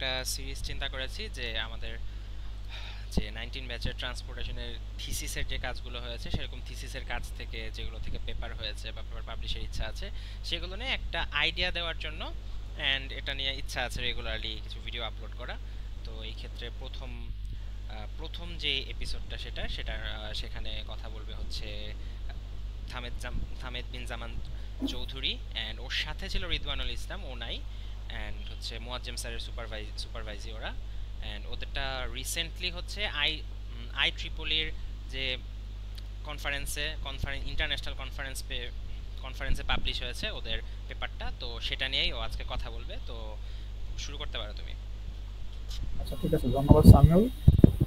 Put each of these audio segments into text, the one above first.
একটা সিরিজ চিন্তা করেছি যে আমাদের যে 19 ব্যাচের ট্রান্সপোর্টেশনের থিসিসের যে কাজগুলো হয়েছে সেরকম থিসিসের কাজ থেকে যেগুলো থেকে পেপার হয়েছে বা পেপার পাবলিশের ইচ্ছা আছে সেগুলো নিয়ে একটা আইডিয়া দেওয়ার জন্য অ্যান্ড এটা নিয়ে ইচ্ছা আছে রেগুলারলি কিছু ভিডিও আপলোড করা। তো এই ক্ষেত্রে প্রথম যে এপিসোডটা সেটা সেখানে কথা বলবে হচ্ছে থামেদ বিন জামান চৌধুরী, অ্যান্ড ওর সাথে ছিল রিদওয়ানুল ইসলাম, ও নাই, অ্যান্ড হচ্ছে মোয়াজ্জেম স্যারের সুপারভাইজি ওরা। অ্যান্ড ওদেরটা রিসেন্টলি হচ্ছে আই ট্রিপলির যে ইন্টারন্যাশনাল কনফারেন্সে পাবলিশ হয়েছে ওদের পেপারটা, তো সেটা নিয়েই ও আজকে কথা বলবে। তো শুরু করতে পারো তুমি। আচ্ছা, ঠিক আছে, ধন্যবাদ সামিউল।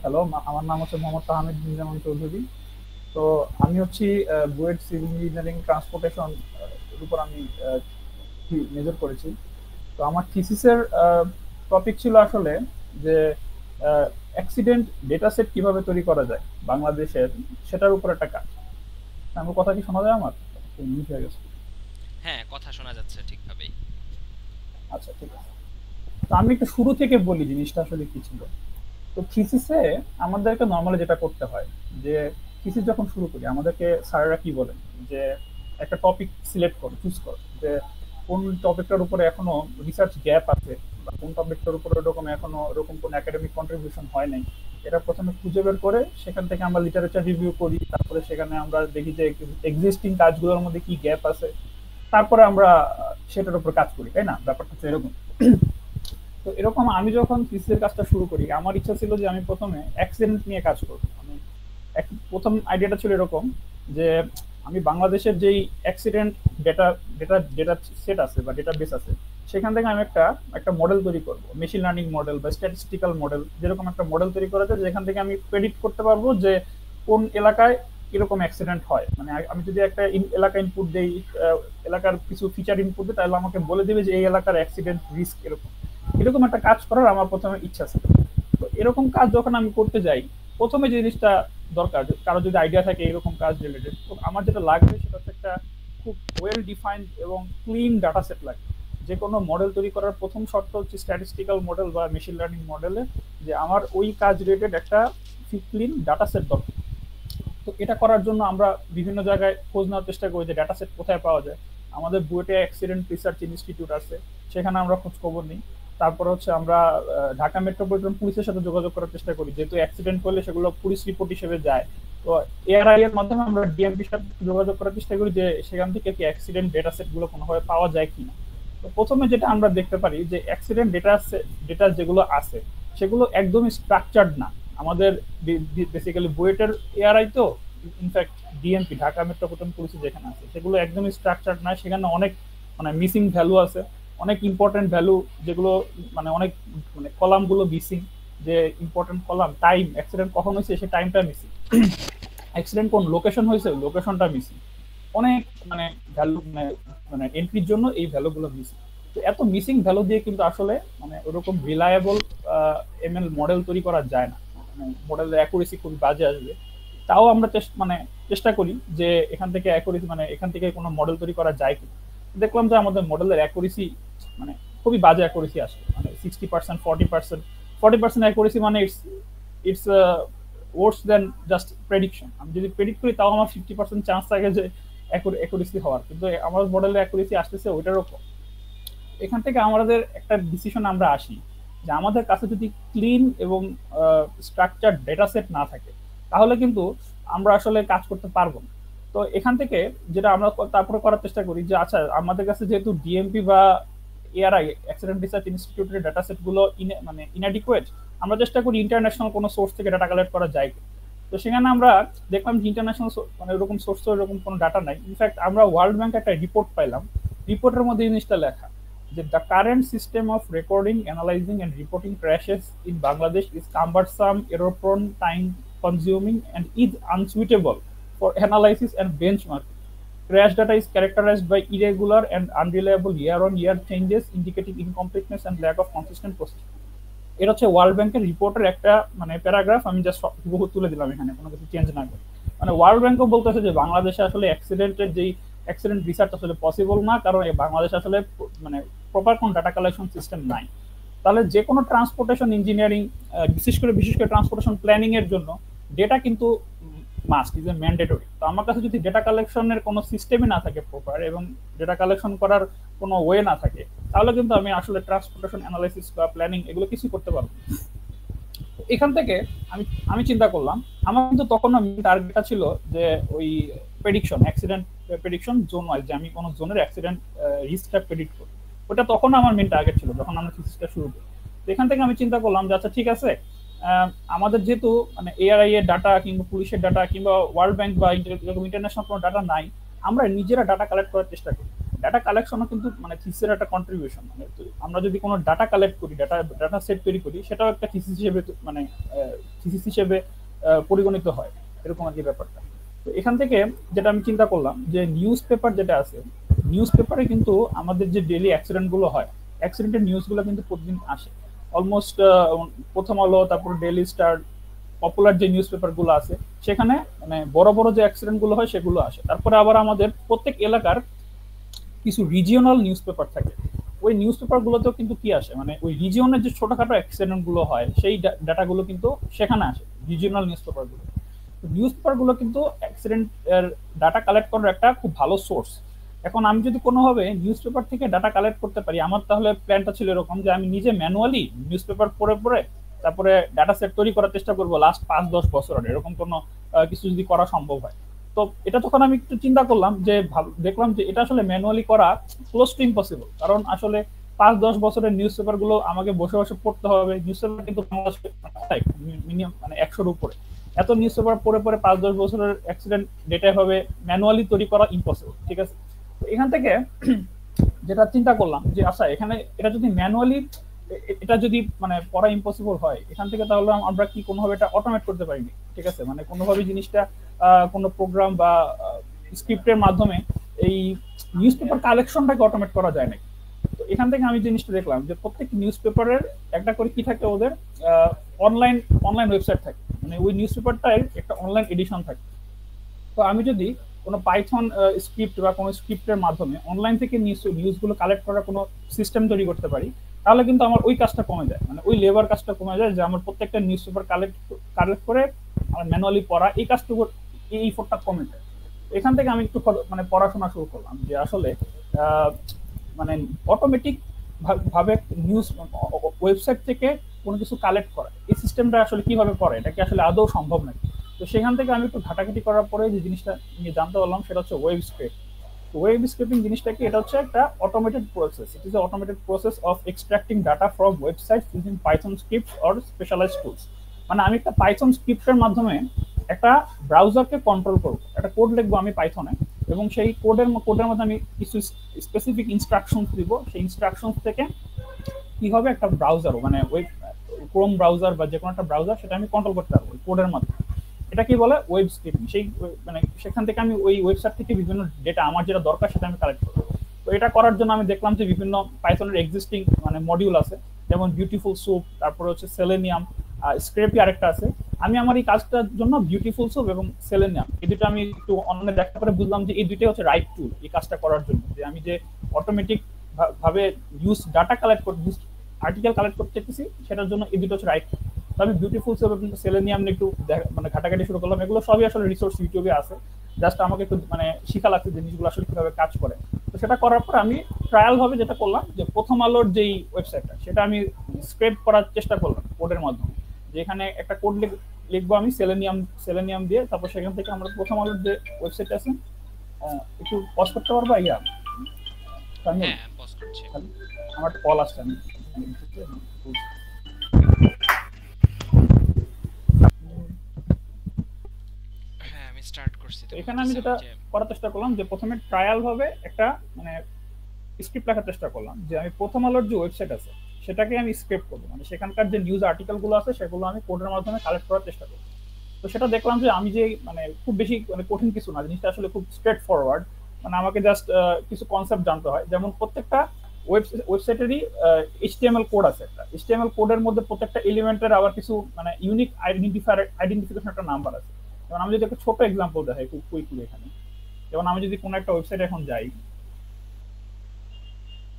হ্যালো, আমার নাম হচ্ছে মোহাম্মদ তাহমিদ বিন জামান চৌধুরী। তো আমি হচ্ছি বুয়েট সিভিল ইঞ্জিনিয়ারিং ট্রান্সপোর্টেশন এর উপর আমি মেজর করেছি। তো আমার থিসিসের টপিক ছিল আসলে যে অ্যাক্সিডেন্ট ডেটা সেট কিভাবে তৈরি করা যায় বাংলাদেশের, সেটার উপর একটা কাজ। আমার কথা কি শোনা যায়? আমার মিউট হয়ে গেছে। হ্যাঁ, কথা শোনা যাচ্ছে ঠিকভাবেই। আচ্ছা, ঠিক আছে। তো আমি একটু শুরু থেকে বলি জিনিসটা আসলে কি ছিল। তো থিসিসে আমাদেরকে নর্মালি যেটা করতে হয় যে থিসিস যখন শুরু করি আমাদেরকে স্যারেরা কি বলেন যে একটা টপিক সিলেক্ট করো, চুজ করো যে কোন টপিকটার উপরে এখনো রিসার্চ গ্যাপ আছে বা কোন টপিকটার উপরে এরকম এখনো এরকম কোন একাডেমিক কন্ট্রিবিউশন হয় নাই। এটা প্রথমে খুঁজে বের করে সেখান থেকে আমরা লিটারেচার রিভিউ করি, তারপরে সেখানে আমরা দেখি যে এক্সিস্টিং কাজগুলোর মধ্যে কি গ্যাপ আছে, তারপরে আমরা সেটার উপর কাজ করি, তাই না? ব্যাপারটা হচ্ছে এরকম। তো এরকম আমি যখন থিসিসের কাজটা শুরু করি আমার ইচ্ছা ছিল যে আমি প্রথমে অ্যাক্সিডেন্ট নিয়ে কাজ করব। আমি প্রথম আইডিয়াটা ছিল এরকম যে আমি বাংলাদেশের যেই accident data data data set আছে বা ডেটা বেস আছে সেখান থেকে আমি একটা একটা মডেল তৈরি করব, মেশিন লার্নিং মডেল বা স্ট্যাটিস্টিক্যাল মডেল, যেরকম একটা মডেল তৈরি করা যায় যেখান থেকে আমি প্রেডিক্ট করতে পারবো যে কোন এলাকায় কিরকম অ্যাক্সিডেন্ট হয়। মানে আমি যদি একটা এলাকা ইনপুট দেই, এলাকার কিছু ফিচার ইনপুট দিই, তাহলে আমাকে বলে দেবে যে এই এলাকার অ্যাক্সিডেন্ট রিস্ক এরকম। এরকম একটা কাজ করার আমার প্রথমে ইচ্ছা ছিল। তো এরকম কাজ যখন আমি করতে যাই, প্রথমে যে জিনিসটা দরকার, কারো যদি আইডিয়া থাকে এরকম কাজ রিলেটেড, তো আমার যেটা লাগবে সেটা হচ্ছে একটা খুব ওয়েল ডিফাইন্ড এবং ক্লিন ডাটা সেট লাগবে। যে কোনো মডেল তৈরি করার প্রথম শর্ত হচ্ছে স্ট্যাটিস্টিক্যাল মডেল বা মেশিন লার্নিং মডেলে যে আমার ওই কাজ রিলেটেড একটা ক্লিন ডাটা সেট দরকার। তো এটা করার জন্য আমরা বিভিন্ন জায়গায় খোঁজ নেওয়ার চেষ্টা করি যে ডাটা সেট কোথায় পাওয়া যায়। আমাদের বুয়েটে অ্যাক্সিডেন্ট রিসার্চ ইনস্টিটিউট আছে, সেখানে আমরা খোঁজ খবর নিই। তারপর হচ্ছে আমরা ঢাকা মেট্রোপলিটন পুলিশের সাথে যোগাযোগ করার চেষ্টা করি, যেহেতু অ্যাক্সিডেন্ট করলে সেগুলো পুলিশ রিপোর্ট হিসেবে যায়। তো এআরআই এর মাধ্যমে আমরা ডিএমপির সাথে যোগাযোগ করার চেষ্টা করি যে সেখান থেকে কি অ্যাক্সিডেন্ট ডেটা সেট গুলো কোনোভাবে পাওয়া যায় কিনা। তো প্রথমে যেটা আমরা দেখতে পারি যে অ্যাক্সিডেন্ট ডেটা যেগুলো আছে সেগুলো একদমই স্ট্রাকচার্ড না। আমাদের বেসিক্যালি বুয়েটের এআরআই তো, ইনফ্যাক্ট ডিএমপি ঢাকা মেট্রোপলিটন পুলিশে যেখানে আছে সেগুলো একদমই স্ট্রাকচার্ড না। সেখানে অনেক মানে মিসিং ভ্যালু আছে, অনেক ইম্পর্টেন্ট ভ্যালু যেগুলো মানে অনেক মানে কলামগুলো মিসিং। যে ইম্পর্টেন্ট কলাম টাইম, অ্যাক্সিডেন্ট কখন হয়েছে সেই টাইমটা মিসিং, অ্যাক্সিডেন্ট কোন লোকেশন হয়েছে লোকেশনটা মিসিং, অনেক মানে ভ্যালু মানে মানে এন্ট্রির জন্য এই ভ্যালুগুলো মিসিং। তো এত মিসিং ভ্যালু দিয়ে কিন্তু আসলে মানে ওরকম রিলায়েবল এমএল মডেল তৈরি করা যায় না। মানে মডেলের অ্যাকুরেসি খুবই বাজে আসবে। তাও আমরা মানে চেষ্টা করি যে এখান থেকে অ্যাকুরেসি মানে এখান থেকে কোনো মডেল তৈরি করা যায় কি। দেখলাম যে আমাদের মডেলের অ্যাকুরেসি মানে খুবই বাজে অ্যাকুরেসি আসে, মানে 60%, 40%। 40% অ্যাকুরেসি মানে it's it's worse than just prediction. আমি যদি প্রেডিক্ট করি তাও আমার 50% চান্স থাকে যে অ্যাকুরেসি হওয়ার, কিন্তু আমার মডেলের অ্যাকুরেসি আসতেছে ওইটারও কম। এখান থেকে আমাদের একটা ডিসিশন আমরা আসি যে আমাদের কাছে যদি ক্লিন এবং স্ট্রাকচার ডেটা সেট না থাকে তাহলে কিন্তু আমরা আসলে কাজ করতে পারবো না। তো এখান থেকে যেটা আমরা তারপরে করার চেষ্টা করি যে আচ্ছা আমাদের কাছে যেহেতু ডিএমপি বা এআরআই অ্যাক্সিডেন্ট রিসার্চ ইনস্টিটিউটের ডাটা সেট গুলো মানে ইনঅ্যাডিকুয়েট, আমরা চেষ্টা করি ইন্টারন্যাশনাল কোনো সোর্স থেকে ডাটা কালেক্ট করা যায়। তো সেখানে আমরা দেখলাম যে ইন্টারন্যাশনাল মানে এরকম সোর্স তো এরকম কোনো ডাটা নাই। ইনফ্যাক্ট আমরা ওয়ার্ল্ড ব্যাংক একটা রিপোর্ট পাইলাম, রিপোর্টের মধ্যে জিনিসটা লেখা যে the current system of recording, analyzing, and reporting crashes in Bangladesh is cumbersome, error-prone, time-consuming, and is unsuitable for analysis and benchmarking. Crash data is characterized by irregular and unreliable year-on-year changes, indicating incompleteness and lack of consistent processing. এটা হচ্ছে world ব্যাংকের রিপোর্টের একটা মানে paragraph, আমি just বহু তুলে দিলাম এখানে কোনো কিছু চেঞ্জ না করে। মানে ওয়ার্ল্ড ব্যাংকও বলতেছে যে বাংলাদেশে আসলে অ্যাক্সিডেন্টের যেই অ্যাক্সিডেন্ট রিসার্চ আসলে পসিবল না, কারণ বাংলাদেশে আসলে মানে প্রপার কোন ডাটা কালেকশন সিস্টেম নাই। তো তাহলে যে কোনো ট্রান্সপোর্টেশন ইঞ্জিনিয়ারিং, বিশেষ করে ট্রান্সপোর্টেশন প্ল্যানিং এর জন্য ডেটা কিন্তু মাস্ট, ইজ এ ম্যান্ডেটরি। তো আমার কাছে যদি ডেটা কালেকশনের কোনো সিস্টেমই না থাকে প্রপার, এবং ডেটা কালেকশন করার কোনো ওয়ে না থাকে, তাহলে কিন্তু আমি আসলে ট্রান্সপোর্টেশন অ্যানালাইসিস বা প্ল্যানিং এগুলো কিছু করতে পারবো। এখান থেকে আমি আমি চিন্তা করলাম, আমার কিন্তু তখন টার্গেটটা ছিল যে ওই prediction, accident prediction zone wise, যে আমি কোনো জোনের অ্যাক্সিডেন্ট রিস্কটা প্রেডিক্ট করি। ওটা তখন আমার মেন টার্গেট ছিল যখন আমরা থিসিসটা শুরু করি। তো এখান থেকে আমি চিন্তা করলাম যে আচ্ছা ঠিক আছে, আমাদের যেহেতু মানে এআরআই এর ডাটা কিংবা পুলিশের ডাটা কিংবা ওয়ার্ল্ড ব্যাংক বা ইন্টারন্যাশনাল কোনো ডাটা নাই, আমরা নিজেরা ডাটা কালেক্ট করার চেষ্টা করি। ডাটা কালেকশনও কিন্তু মানে থিসিসের একটা কন্ট্রিবিউশন। মানে আমরা যদি কোনো ডাটা কালেক্ট করি, ডাটা সেট তৈরি করি, সেটাও একটা থিসিস হিসেবে মানে থিসিস হিসেবে পরিগণিত হয়, এরকম আর কি ব্যাপারটা। তো এখান থেকে যেটা আমি চিন্তা করলাম যে নিউজ পেপার যেটা আছে, নিউজ পেপারে কিন্তু আমাদের যে ডেইলি অ্যাক্সিডেন্ট গুলো হয়, অ্যাক্সিডেন্টের নিউজগুলো কিন্তু প্রতিদিন আসে অলমোস্ট। প্রথম আলো, তারপর ডেইলি স্টার, পপুলার যে নিউজ পেপার গুলো আছে, সেখানে মানে বড় বড় যে অ্যাক্সিডেন্ট গুলো হয় সেগুলো আসে। তারপরে আবার আমাদের প্রত্যেক এলাকার কিছু রিজিওনাল নিউজ পেপার থাকে। ওই নিউজ পেপার গুলোতেও কিন্তু কি আসে, মানে ওই রিজিওনের যে ছোটখাটো অ্যাক্সিডেন্ট গুলো হয় সেই ডাটাগুলো কিন্তু সেখানে আসে, রিজিওনাল নিউজ পেপার গুলো। নিউজ পেপার গুলো কিন্তু অ্যাক্সিডেন্ট এর ডাটা কালেক্ট করার একটা খুব ভালো সোর্স। এখন আমি যদি কোনোভাবে নিউজ পেপার থেকে ডাটা কালেক্ট করতে পারি, আমার তাহলে প্ল্যানটা ছিল এরকম যে আমি নিজে ম্যানুয়ালি নিউজ পেপার পড়ে পড়ে তারপরে ডাটা সেট তৈরি করার চেষ্টা করবো লাস্ট 5-10 বছরের, এরকম কোনো কিছু যদি করা সম্ভব হয়। তো এটা তখন আমি একটু চিন্তা করলাম যে দেখলাম যে এটা আসলে ম্যানুয়ালি করা ক্লোজ টু ইম্পসিবল, কারণ আসলে 5-10 বছরের নিউজ পেপার গুলো আমাকে বসে বসে পড়তে হবে। নিউজ পেপার কিন্তু মিনিমাম মানে 100-র উপরে। এত নিউজ পেপার পড়ে পড়ে 5-10 বছরের অ্যাক্সিডেন্ট ডেটা হবে ম্যানুয়ালি তৈরি করা ইম্পসিবল, ঠিক আছে। তো এখান থেকে যেটা চিন্তা করলাম যে আচ্ছা এখানে এটা যদি ম্যানুয়ালি এটা যদি মানে পড়া ইম্পসিবল হয়, এখান থেকে তাহলে আমরা কি কোনোভাবে এটা অটোমেট করতে পারিনি, ঠিক আছে, মানে কোনোভাবে জিনিসটা কোনো প্রোগ্রাম বা স্ক্রিপ্টের মাধ্যমে এই নিউজ পেপার কালেকশনটাকে অটোমেট করা যায় নাকি। তো এখান থেকে আমি জিনিসটা দেখলাম যে প্রত্যেক নিউজ পেপারের একটা করে কি থাকে, ওদের অনলাইন অনলাইন ওয়েবসাইট থাকে, মানে ওই নিউজ পেপারটার একটা অনলাইন এডিশন থাকে। তো আমি যদি কোনো পাইথন স্ক্রিপ্ট বা কোনো স্ক্রিপ্টের মাধ্যমে অনলাইন থেকে নিউজগুলো কালেক্ট করার কোনো সিস্টেম তৈরি করতে পারি, তাহলে কিন্তু আমার ওই কাজটা কমে যায়, মানে ওই লেবার কাজটা কমে যায়, যে আমার প্রত্যেকটা নিউজ পেপার কালেক্ট করে আমার ম্যানুয়ালি পড়া, এই কাজটুকু, এই ইফোর্টটা কমে যায়। এখান থেকে আমি একটু মানে পড়াশোনা শুরু করলাম যে আসলে মানে অটোমেটিক ভাবে নিউজ ওয়েবসাইট থেকে কোনো কিছু কালেক্ট করা, এই সিস্টেমটা আসলে কিভাবে করে, এটা কি আসলে আদৌ সম্ভব নাকি। তো সেখান থেকে আমি একটু ঘাটাঘাটি করার পরে যে জিনিসটা নিয়ে জানতে পারলাম সেটা হচ্ছে ওয়েব স্ক্রিপ্ট। তো ওয়েব স্ক্রিপিং জিনিসটা কি, এটা হচ্ছে একটা automated process. It is a automated process of extracting data from website using Python script or specialized tools. মানে আমি একটা পাইথন স্ক্রিপ্টের মাধ্যমে একটা ব্রাউজারকে কন্ট্রোল করবো, একটা কোড লিখবো আমি পাইথনে, এবং সেই কোডের মধ্যে আমি কিছু স্পেসিফিক ইনস্ট্রাকশনস দিব। সেই ইনস্ট্রাকশনস থেকে কি হবে, একটা ব্রাউজার মানে ওয়েব ক্রোম ব্রাউজার বা যে কোনো একটা ব্রাউজার, সেটা আমি কন্ট্রোল করতে পারবো কোডের মাধ্যমে। এটা কি বলে ওয়েব স্ক্রিপ্টিং। সেই মানে সেখান থেকে আমি ওই ওয়েবসাইট থেকে বিভিন্ন ডেটা আমার যেটা দরকার সেটা আমি কালেক্ট করবো। তো এটা করার জন্য আমি দেখলাম যে বিভিন্ন পাইথনের এক্সিস্টিং মানে মডিউল আছে, যেমন বিউটিফুল সুপ, তারপরে হচ্ছে সেলেনিয়াম, স্ক্রেপি আরেকটা আছে। আমি আমার এই কাজটার জন্য বিউটিফুল সুপ এবং সেলেনিয়াম এই দুটো আমি একটু অনলাইনে দেখা করে বুঝলাম যে এই দুইটাই হচ্ছে রাইট টুল এই কাজটা করার জন্য, যে আমি যে অটোমেটিক ভাবে নিউজ ডাটা কালেক্ট করতে, আর্টিকেল কালেক্ট করতে চাইতেছি, সেটার জন্য এই দুটো হচ্ছে রাইট। তো আমি বিউটিফুল সুপ এবং সেলেনিয়াম নিয়ে একটু মানে ঘাটাঘাটি শুরু করলাম। এগুলো সবই আসলে রিসোর্স ইউটিউবে আছে, জাস্ট আমাকে একটু মানে শিখা লাগছে জিনিসগুলো আসলে কিভাবে কাজ করে। তো সেটা করার পর আমি ট্রায়াল ভাবে যেটা করলাম, যে প্রথম আলোর যেই ওয়েবসাইটটা সেটা আমি স্ক্রেপ করার চেষ্টা করলাম কোডের মাধ্যমে, যে এখানে একটা কোড লিখবো আমি সেলেনিয়াম দিয়ে, তারপর সেখান থেকে আমরা প্রথম আলোর যে ওয়েবসাইট আছে, একটু পজ করতে পারবা ইয়া, হ্যাঁ পজ করছি, আমার কল আসছে, আমি হ্যাঁ আমি স্টার্ট করছি। তো এখানে আমি যেটা করার চেষ্টা করলাম যে প্রথমে ট্রায়াল ভাবে একটা মানে স্ক্রিপ্ট লেখার চেষ্টা করলাম, যে আমি প্রথম আলোর যে ওয়েবসাইট আছে সেটাকে আমি স্ক্রিপ্ট করবো, মানে সেখানকার যে নিউজ আর্টিকেল গুলো আছে সেগুলো আমি কোডের মাধ্যমে কালেক্ট করার চেষ্টা করবো। তো সেটা দেখলাম যে আমি যে মানে খুব বেশি মানে কঠিন কিছু না, জিনিসটা আসলে খুব স্ট্রেট ফরওয়ার্ড। মানে আমাকে জাস্ট কিছু কনসেপ্ট জানতে হয়, যেমন প্রত্যেকটা ওয়েবসাইটেরই এইচটিএমএল কোড আছে, একটা এইচটিএমএল কোডের মধ্যে প্রত্যেকটা এলিমেন্টের আবার কিছু মানে ইউনিক আইডেন্টিফিকেশন একটা নাম্বার আছে। যেমন আমি যদি একটা ছোট এক্সাম্পল দেখাই খুব কুইকলি এখানে, যেমন আমি যদি কোনো একটা ওয়েবসাইটে এখন যাই,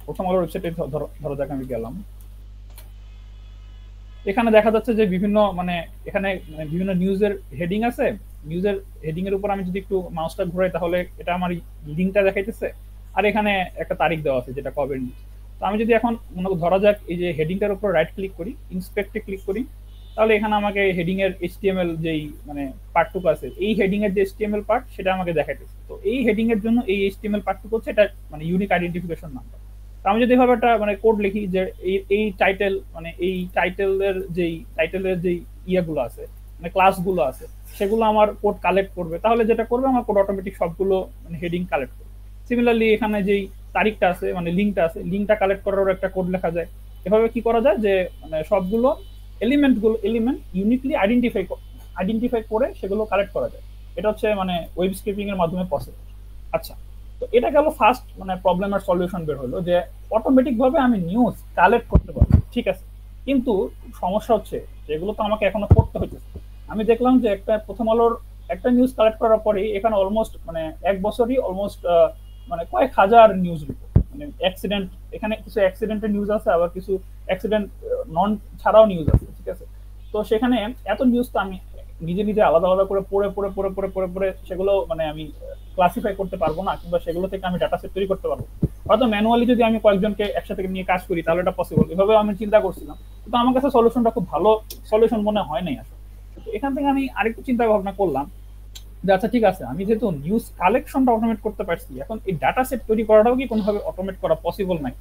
প্রথম আলোর ওয়েবসাইটে ধরো যাক আমি গেলাম, এখানে দেখা যাচ্ছে যে বিভিন্ন মানে এখানে মানে বিভিন্ন নিউজের হেডিং আছে। নিউজের হেডিং এর উপর আমি যদি একটু মাউসটা ঘুরাই তাহলে এটা আমার লিঙ্কটা দেখাইতেছে। আর এখানে একটা তারিখ দেওয়া আছে যেটা কবে নিউজ। তো আমি যদি এখন মনে ধরা যাক এই যে হেডিংটার উপর রাইট ক্লিক করি, ইন্সপেক্টে ক্লিক করি, তাহলে এখানে আমাকে হেডিং এর এইচটিএমএল যেই মানে পার্টটুকু আছে, এই হেডিং এর যে এইচটিএমএল পার্ট সেটা আমাকে দেখাইতেছে। তো এই হেডিং এর জন্য এই এইচটিএমএল পার্টটুকু হচ্ছে এটা মানে ইউনিক আইডেন্টিফিকেশন নাম্বার। আমি যদি এভাবে একটা মানে কোড লিখি যে এই টাইটেল মানে এই টাইটেলের যেই ইয়েগুলো আছে মানে ক্লাসগুলো আছে সেগুলো আমার কোড কালেক্ট করবে, তাহলে যেটা করবে আমার কোড অটোমেটিক সবগুলো মানে হেডিং কালেক্ট করবে। সিমিলারলি এখানে যেই তারিখটা আছে মানে লিঙ্কটা আছে, লিঙ্কটা কালেক্ট করারও একটা কোড লেখা যায়। এভাবে কি করা যায় যে মানে সবগুলো এলিমেন্ট ইউনিকলি আইডেন্টিফাই করে সেগুলো কালেক্ট করা যায়। এটা হচ্ছে মানে ওয়েব স্ক্রিপিং এর মাধ্যমে পসিবল। আচ্ছা, তো এটা গেল ফার্স্ট মানে প্রবলেমের সলিউশন বের হলো যে অটোমেটিক ভাবে আমি নিউজ কালেক্ট করতে পারবো, ঠিক আছে। কিন্তু সমস্যা হচ্ছে যেগুলো তো আমাকে এখনো করতে হচ্ছে। আমি দেখলাম যে একটা প্রথম আলোর একটা নিউজ কালেক্ট করার পরে এখানে অলমোস্ট মানে এক বছরই অলমোস্ট মানে কয়েক হাজার নিউজ রিপোর্ট মানে অ্যাক্সিডেন্ট, এখানে কিছু অ্যাক্সিডেন্টের নিউজ আছে, আবার কিছু অ্যাক্সিডেন্ট নন ছাড়াও নিউজ আছে, ঠিক আছে। তো সেখানে এত নিউজ তো আমি নিজে নিজে আলাদা আলাদা করে পড়ে সেগুলো মানে আমি ক্লাসিফাই করতে পারবো না, কিংবা সেগুলো থেকে আমি ডাটা সেট তৈরি করতে পারবো। হয়তো ম্যানুয়ালি যদি আমি কয়েকজনকে একসাথে নিয়ে কাজ করি তাহলে এটা পসিবল, এভাবে আমি চিন্তা করছিলাম। কিন্তু আমার কাছে সলিউশনটা খুব ভালো সলিউশন মনে হয় নাই আসলে। তো এখান থেকে আমি আরেকটু চিন্তা ভাবনা করলাম যে আচ্ছা ঠিক আছে, আমি যেহেতু নিউজ কালেকশনটা অটোমেট করতে পারছি, এখন এই ডাটা সেট তৈরি করাটাও কি কোনোভাবে অটোমেট করা পসিবল নাই?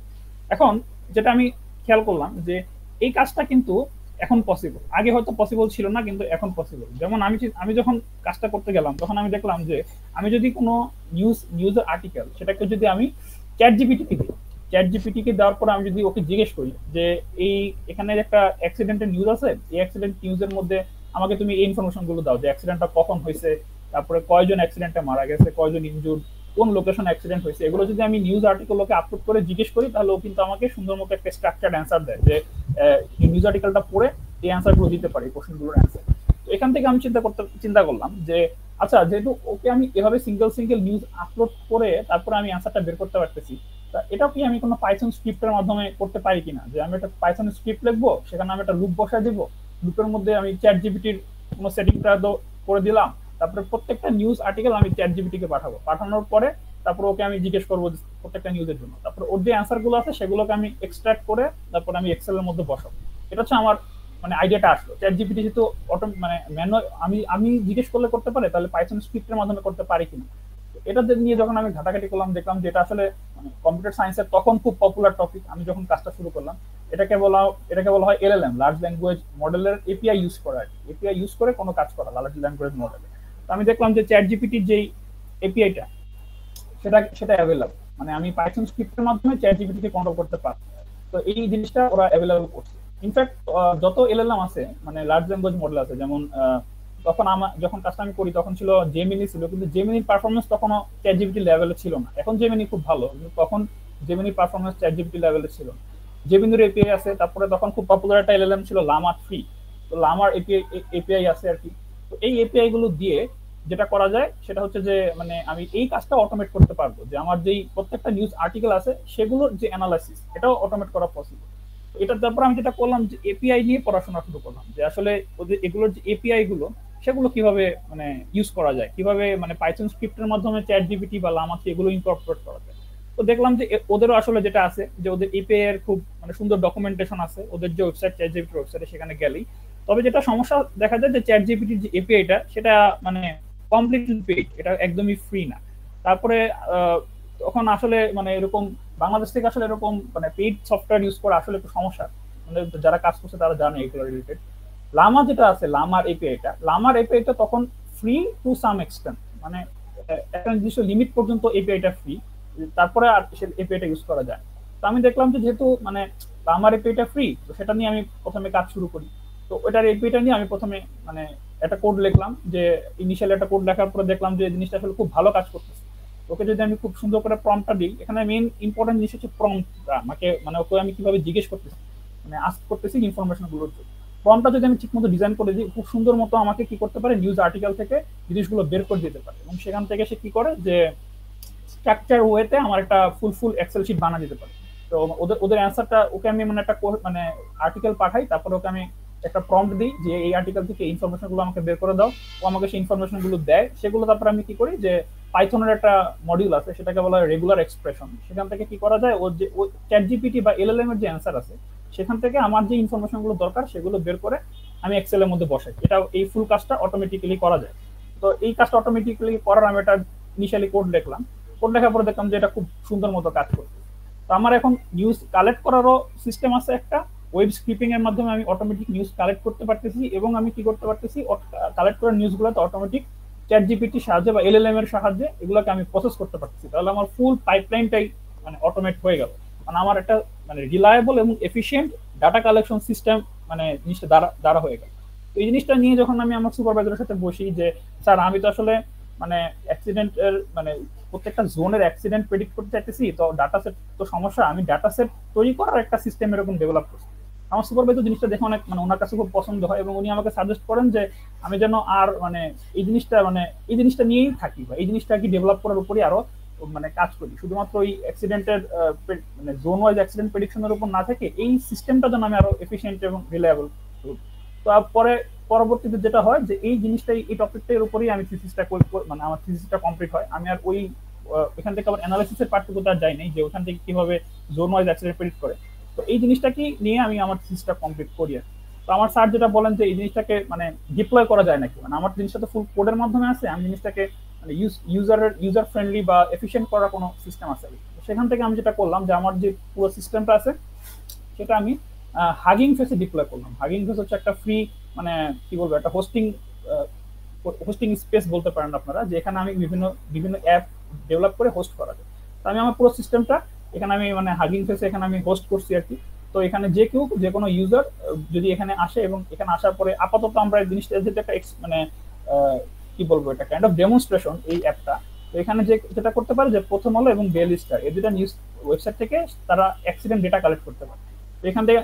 এখন যেটা আমি খেয়াল করলাম যে এই কাজটা কিন্তু এখন পসিবল, আগে হয়তো পসিবল ছিল না কিন্তু এখন পসিবল। যেমন আমি যখন কাজটা করতে গেলাম তখন আমি দেখলাম যে আমি যদি কোনো নিউজের আর্টিকেল সেটাকে যদি আমি চ্যাট জিপিটিকে দিই, চ্যাট জিপিটিকে দেওয়ার পর আমি যদি ওকে জিজ্ঞেস করি যে এই এখানে একটা অ্যাক্সিডেন্টের নিউজ আছে, এই অ্যাক্সিডেন্ট নিউজের মধ্যে আমাকে তুমি এই ইনফরমেশন গুলো দাও যে অ্যাক্সিডেন্টটা কখন হয়েছে, তারপরে কয়জন অ্যাক্সিডেন্টে মারা গেছে, কয়জন ইনজুর্ড, কোন লোকেশন অ্যাক্সিডেন্ট হয়েছে, এগুলো যদি আমি নিউজ আর্টিকেল ওকে আপলোড করে জিজ্ঞেস করি তাহলে ও কিন্তু আমাকে সুন্দর মতো একটা স্ট্রাকচার্ড অ্যান্সার দেয় যে নিউজ আর্টিকেলটা পড়ে এই অ্যান্সারগুলো দিতে পারি, কোশ্চেনগুলোর অ্যান্সার। তো এখান থেকে আমি চিন্তা করলাম যে আচ্ছা যেহেতু ওকে আমি এভাবে সিঙ্গেল নিউজ আপলোড করে তারপরে আমি অ্যান্সারটা বের করতে পারতেছি, তা এটাও কি আমি কোনো পাইথন স্ক্রিপ্টের মাধ্যমে করতে পারি কিনা, যে আমি একটা পাইথন স্ক্রিপ্ট লিখবো, সেখানে আমি একটা লুপ বসায় দিব, লুপের মধ্যে আমি চ্যাট জিপিটির কোনো সেটিংটা করে দিলাম, তারপরে প্রত্যেকটা নিউজ আর্টিকেল আমি চ্যাট জিপিটি কে পাঠাবো, পাঠানোর পরে তারপর ওকে আমি জিজ্ঞেস করবো প্রত্যেকটা নিউজের জন্য, তারপর ওর যে অ্যান্সার গুলো আছে সেগুলোকে আমি এক্সট্রাক্ট করে তারপর আমি এক্সেলের মধ্যে বসাবো। এটা হচ্ছে আমার মানে আইডিয়াটা আসলো। চ্যাট জিপিটি যেহেতু অটো মানে ম্যানুয়াল আমি জিজ্ঞেস করলে করতে পারে, তাহলে পাইথন স্ক্রিপ্টের মাধ্যমে করতে পারি কিনা। এটা নিয়ে যখন আমি ঘাটাঘাটি করলাম দেখলাম যে এটা আসলে মানে কম্পিউটার সায়েন্সের তখন খুব পপুলার টপিক। আমি যখন কাজটা শুরু করলাম এটাকে বলা হয় এলএলএম, লার্জ ল্যাঙ্গুয়েজ মডেলের এপিআই ইউজ করা, এপিআই ইউজ করে কোনো কাজ করা লার্জ ল্যাঙ্গুয়েজ মডেলে। তো আমি দেখলাম যে চ্যাট জিপিটির যেই এপিআইটা সেটা অ্যাভেলেবল, মানে আমি পাইথন স্ক্রিপ্টের মাধ্যমে চ্যাট জিপিটিকে কন্ট্রোল করতে পারবো। তো এই জিনিসটা ওরা অ্যাভেলেবল করছে। ইনফ্যাক্ট যত এলএলএম আছে মানে লার্জ ল্যাঙ্গুয়েজ মডেল আছে, যেমন তখন আমার যখন কাজটা আমি করি তখন ছিল জেমিনি ছিল, কিন্তু জেমিনির পারফরমেন্স তখনও চ্যাট জিপিটি লেভেলে ছিল না। এখন জেমিনি খুব ভালো, কিন্তু তখন জেমিনির পারফরমেন্স চ্যাট জিপিটি লেভেলে ছিল না। জেমিনির এপিআই আছে, তারপরে তখন খুব পপুলার একটা এলএলএম ছিল লামা 3। তো লামার এপিআই আছে আর কি। তো এই এপিআই গুলো দিয়ে যেটা করা যায় সেটা হচ্ছে যে মানে আমি এই কাজটা অটোমেট করতে পারবো, যে আমার যেই প্রত্যেকটা নিউজ আর্টিকেল আছে সেগুলোর যে অ্যানালাইসিস এটাও অটোমেট করা পসিবল। এটার তারপর আমি যেটা করলাম যে এপিআই নিয়ে পড়াশোনা শুরু করলাম, যে আসলে ওদের এগুলোর যে এপিআই গুলো সেগুলো কিভাবে মানে ইউজ করা যায়, কিভাবে মানে পাইথন স্ক্রিপ্টের মাধ্যমে চ্যাট জিপিটি বা লামা এগুলো ইনকর্পোরেট করা যায়। তো দেখলাম যে ওদেরও আসলে যেটা আছে যে ওদের এপিআই এর খুব মানে সুন্দর ডকুমেন্টেশন আছে, ওদের যে ওয়েবসাইট চ্যাট জিপিটির ওয়েবসাইটে সেখানে গেলেই। তবে যেটা সমস্যা দেখা যায় যে চ্যাট জিপিটির যে এপিআইটা সেটা মানে কমপ্লিটলি পেইড, এটা একদমই ফ্রি না। তারপরে তখন আসলে মানে এরকম বাংলাদেশ থেকে আসলে এরকম মানে পেইড সফটওয়্যার ইউজ করা আসলে একটু সমস্যা, মানে যারা কাজ করছে তারা জানে এগুলো রিলেটেড। লামা যেটা আছে লামার এপিআইটা তখন ফ্রি টু সাম এক্সটেন্ট, মানে একটা নির্দিষ্ট লিমিট পর্যন্ত এপিআইটা ফ্রি, তারপরে আর সে এপিআইটা ইউজ করা যায়। তো আমি দেখলাম যে যেহেতু মানে লামার এপিআইটা ফ্রি, তো সেটা নিয়ে আমি প্রথমে কাজ শুরু করি। তো ওটার এপিআইটা নিয়ে আমি প্রথমে মানে একটা কোড লিখলাম, যে ইনিশিয়ালি একটা কোড লেখার পরে দেখলাম যে জিনিসটা আসলে খুব ভালো কাজ করতেছে। ওকে যদি আমি খুব সুন্দর করে প্রম্পটটা দিই, এখানে মেইন ইম্পর্টেন্ট জিনিস হচ্ছে প্রম্পটটা, আমাকে মানে ওকে আমি কিভাবে জিজ্ঞেস করতেছি মানে আস্ক করতেছি ইনফরমেশন গুলোর জন্য। প্রম্পটটা যদি আমি ঠিক মতো ডিজাইন করে দিই, খুব সুন্দর মতো আমাকে কি করতে পারে নিউজ আর্টিকেল থেকে জিনিসগুলো বের করে দিতে পারে, এবং সেখান থেকে সে কি করে যে স্ট্রাকচার ওয়েতে আমার একটা ফুল এক্সেল শিট বানা দিতে পারে। তো ওদের অ্যান্সারটা ওকে আমি মানে একটা মানে আর্টিকেল পাঠাই, তারপরে ওকে আমি একটা প্রম্পট দিই যে এই আর্টিকেল থেকে ইনফরমেশন গুলো আমাকে বের করে দাও, ও আমাকে সেই ইনফরমেশন গুলো দেয়। সেগুলো তারপর আমি কি করি যে পাইথনের একটা মডিউল আছে, সেটাকে বলা হয় রেগুলার এক্সপ্রেশন। সেখান থেকে কি করা যায়, ওর যে চ্যাট জিপিটি বা এলএলএম এর যে অ্যান্সার আছে সেখান থেকে আমার যে ইনফরমেশন গুলো দরকার সেগুলো বের করে আমি এক্সেল এর মধ্যে বসাই। এটা এই ফুল কাজটা অটোমেটিক্যালি করা যায়। তো এই কাজটা অটোমেটিক্যালি করার আমি একটা ইনিশিয়ালি কোড লিখলাম। কোড লেখার পরে দেখলাম যে এটা খুব সুন্দর মতো কাজ করছে। তো আমার এখন নিউজ কালেক্ট করারও সিস্টেম আছে একটা, ওয়েব স্ক্রিপিং এর মাধ্যমে আমি অটোমেটিক নিউজ কালেক্ট করতে পারতেছি, এবং আমি কি করতে পারতেছি, কালেক্ট করা নিউজগুলোতে অটোমেটিক চ্যাট জিপিটির সাহায্যে বা এলএলএম এর সাহায্যে এগুলোকে আমি প্রসেস করতে পারতেছি। তাহলে আমার ফুল পাইপলাইনটাই মানে অটোমেট হয়ে গেল। মানে আমার একটা মানে রিলায়েবল এবং এফিশিয়েন্ট ডাটা কালেকশন সিস্টেম মানে জিনিসটা দ্বারা হয়ে গেল। তো এই জিনিসটা নিয়ে যখন আমি আমার সুপারভাইজারের সাথে বসি যে স্যার আমি তো আসলে মানে অ্যাক্সিডেন্টের মানে প্রত্যেকটা জোনের অ্যাক্সিডেন্ট প্রেডিক্ট করতে চাইতেছি, তো ডাটা সেট তো সমস্যা, আমি ডাটা সেট তৈরি করার একটা সিস্টেম এরকম ডেভেলপ করছি। আমার সুপারভাইজার জিনিসটা দেখে অনেক মানে ওনার কাছে খুব পছন্দ হয়, এবং উনি আমাকে সাজেস্ট করেন যে আমি যেন আর মানে এই জিনিসটা নিয়েই থাকি, বা এই জিনিসটা কি ডেভেলপ করার উপরই আরো মানে কাজ করি, শুধুমাত্র ওই অ্যাক্সিডেন্টের মানে জোন ওয়াইজ অ্যাক্সিডেন্ট প্রেডিকশনের উপর না থেকে এই সিস্টেমটা যেন আমি আরো এফিসিয়েন্ট এবং রিলায়েবল করি। তো পরে পরবর্তীতে যেটা হয় যে এই জিনিসটাই এই টপিকটার উপরেই আমি থিসিসটা মানে আমার থিসিসটা কমপ্লিট হয়। আমি আর ওই এখান থেকে আবার অ্যানালাইসিসের পার্টটুকুতে আর যাই নাই যে ওখান থেকে কিভাবে জোন ওয়াইজ অ্যাক্সিডেন্ট প্রেডিক্ট করে। তো এই জিনিসটা কি নিয়ে আমি আমার থিসিসটা কমপ্লিট করি আর। তো আমার স্যার যেটা বলেন যে এই জিনিসটাকে মানে ডিপ্লয় করা যায় নাকি, মানে আমার জিনিসটা তো ফুল কোডের মাধ্যমে আছে, আমি জিনিসটাকে মানে ইউজার ফ্রেন্ডলি বা এফিশিয়েন্ট করার কোনো সিস্টেম আছে। সেখান থেকে আমি যেটা করলাম যে আমার যে পুরো সিস্টেমটা আছে সেটা আমি হাগিং ফেসে ডিপ্লয় করলাম। হাগিং ফেস হচ্ছে একটা ফ্রি মানে কি বলবো একটা হোস্টিং স্পেস বলতে পারেন আপনারা, যে এখানে আমি বিভিন্ন বিভিন্ন অ্যাপ ডেভেলপ করে হোস্ট করা যায়। তো আমি আমার পুরো সিস্টেমটা এখানে আমি মানে হাগিং ফেসে এখানে আমি হোস্ট করছি আর কি। তো এখানে যে কেউ যে কোনো ইউজার যদি এখানে আসে, এবং এখানে আসার পরে আপাতত আমরা এই জিনিসটা যেটা একটা মানে কি বলবো এটা কাইন্ড অফ ডেমনস্ট্রেশন এই অ্যাপটা। তো এখানে যে যেটা করতে পারে যে প্রথম আলো এবং ডেইলি স্টার এই দুটা নিউজ ওয়েবসাইট থেকে তারা অ্যাক্সিডেন্ট ডেটা কালেক্ট করতে পারে। তো এখান থেকে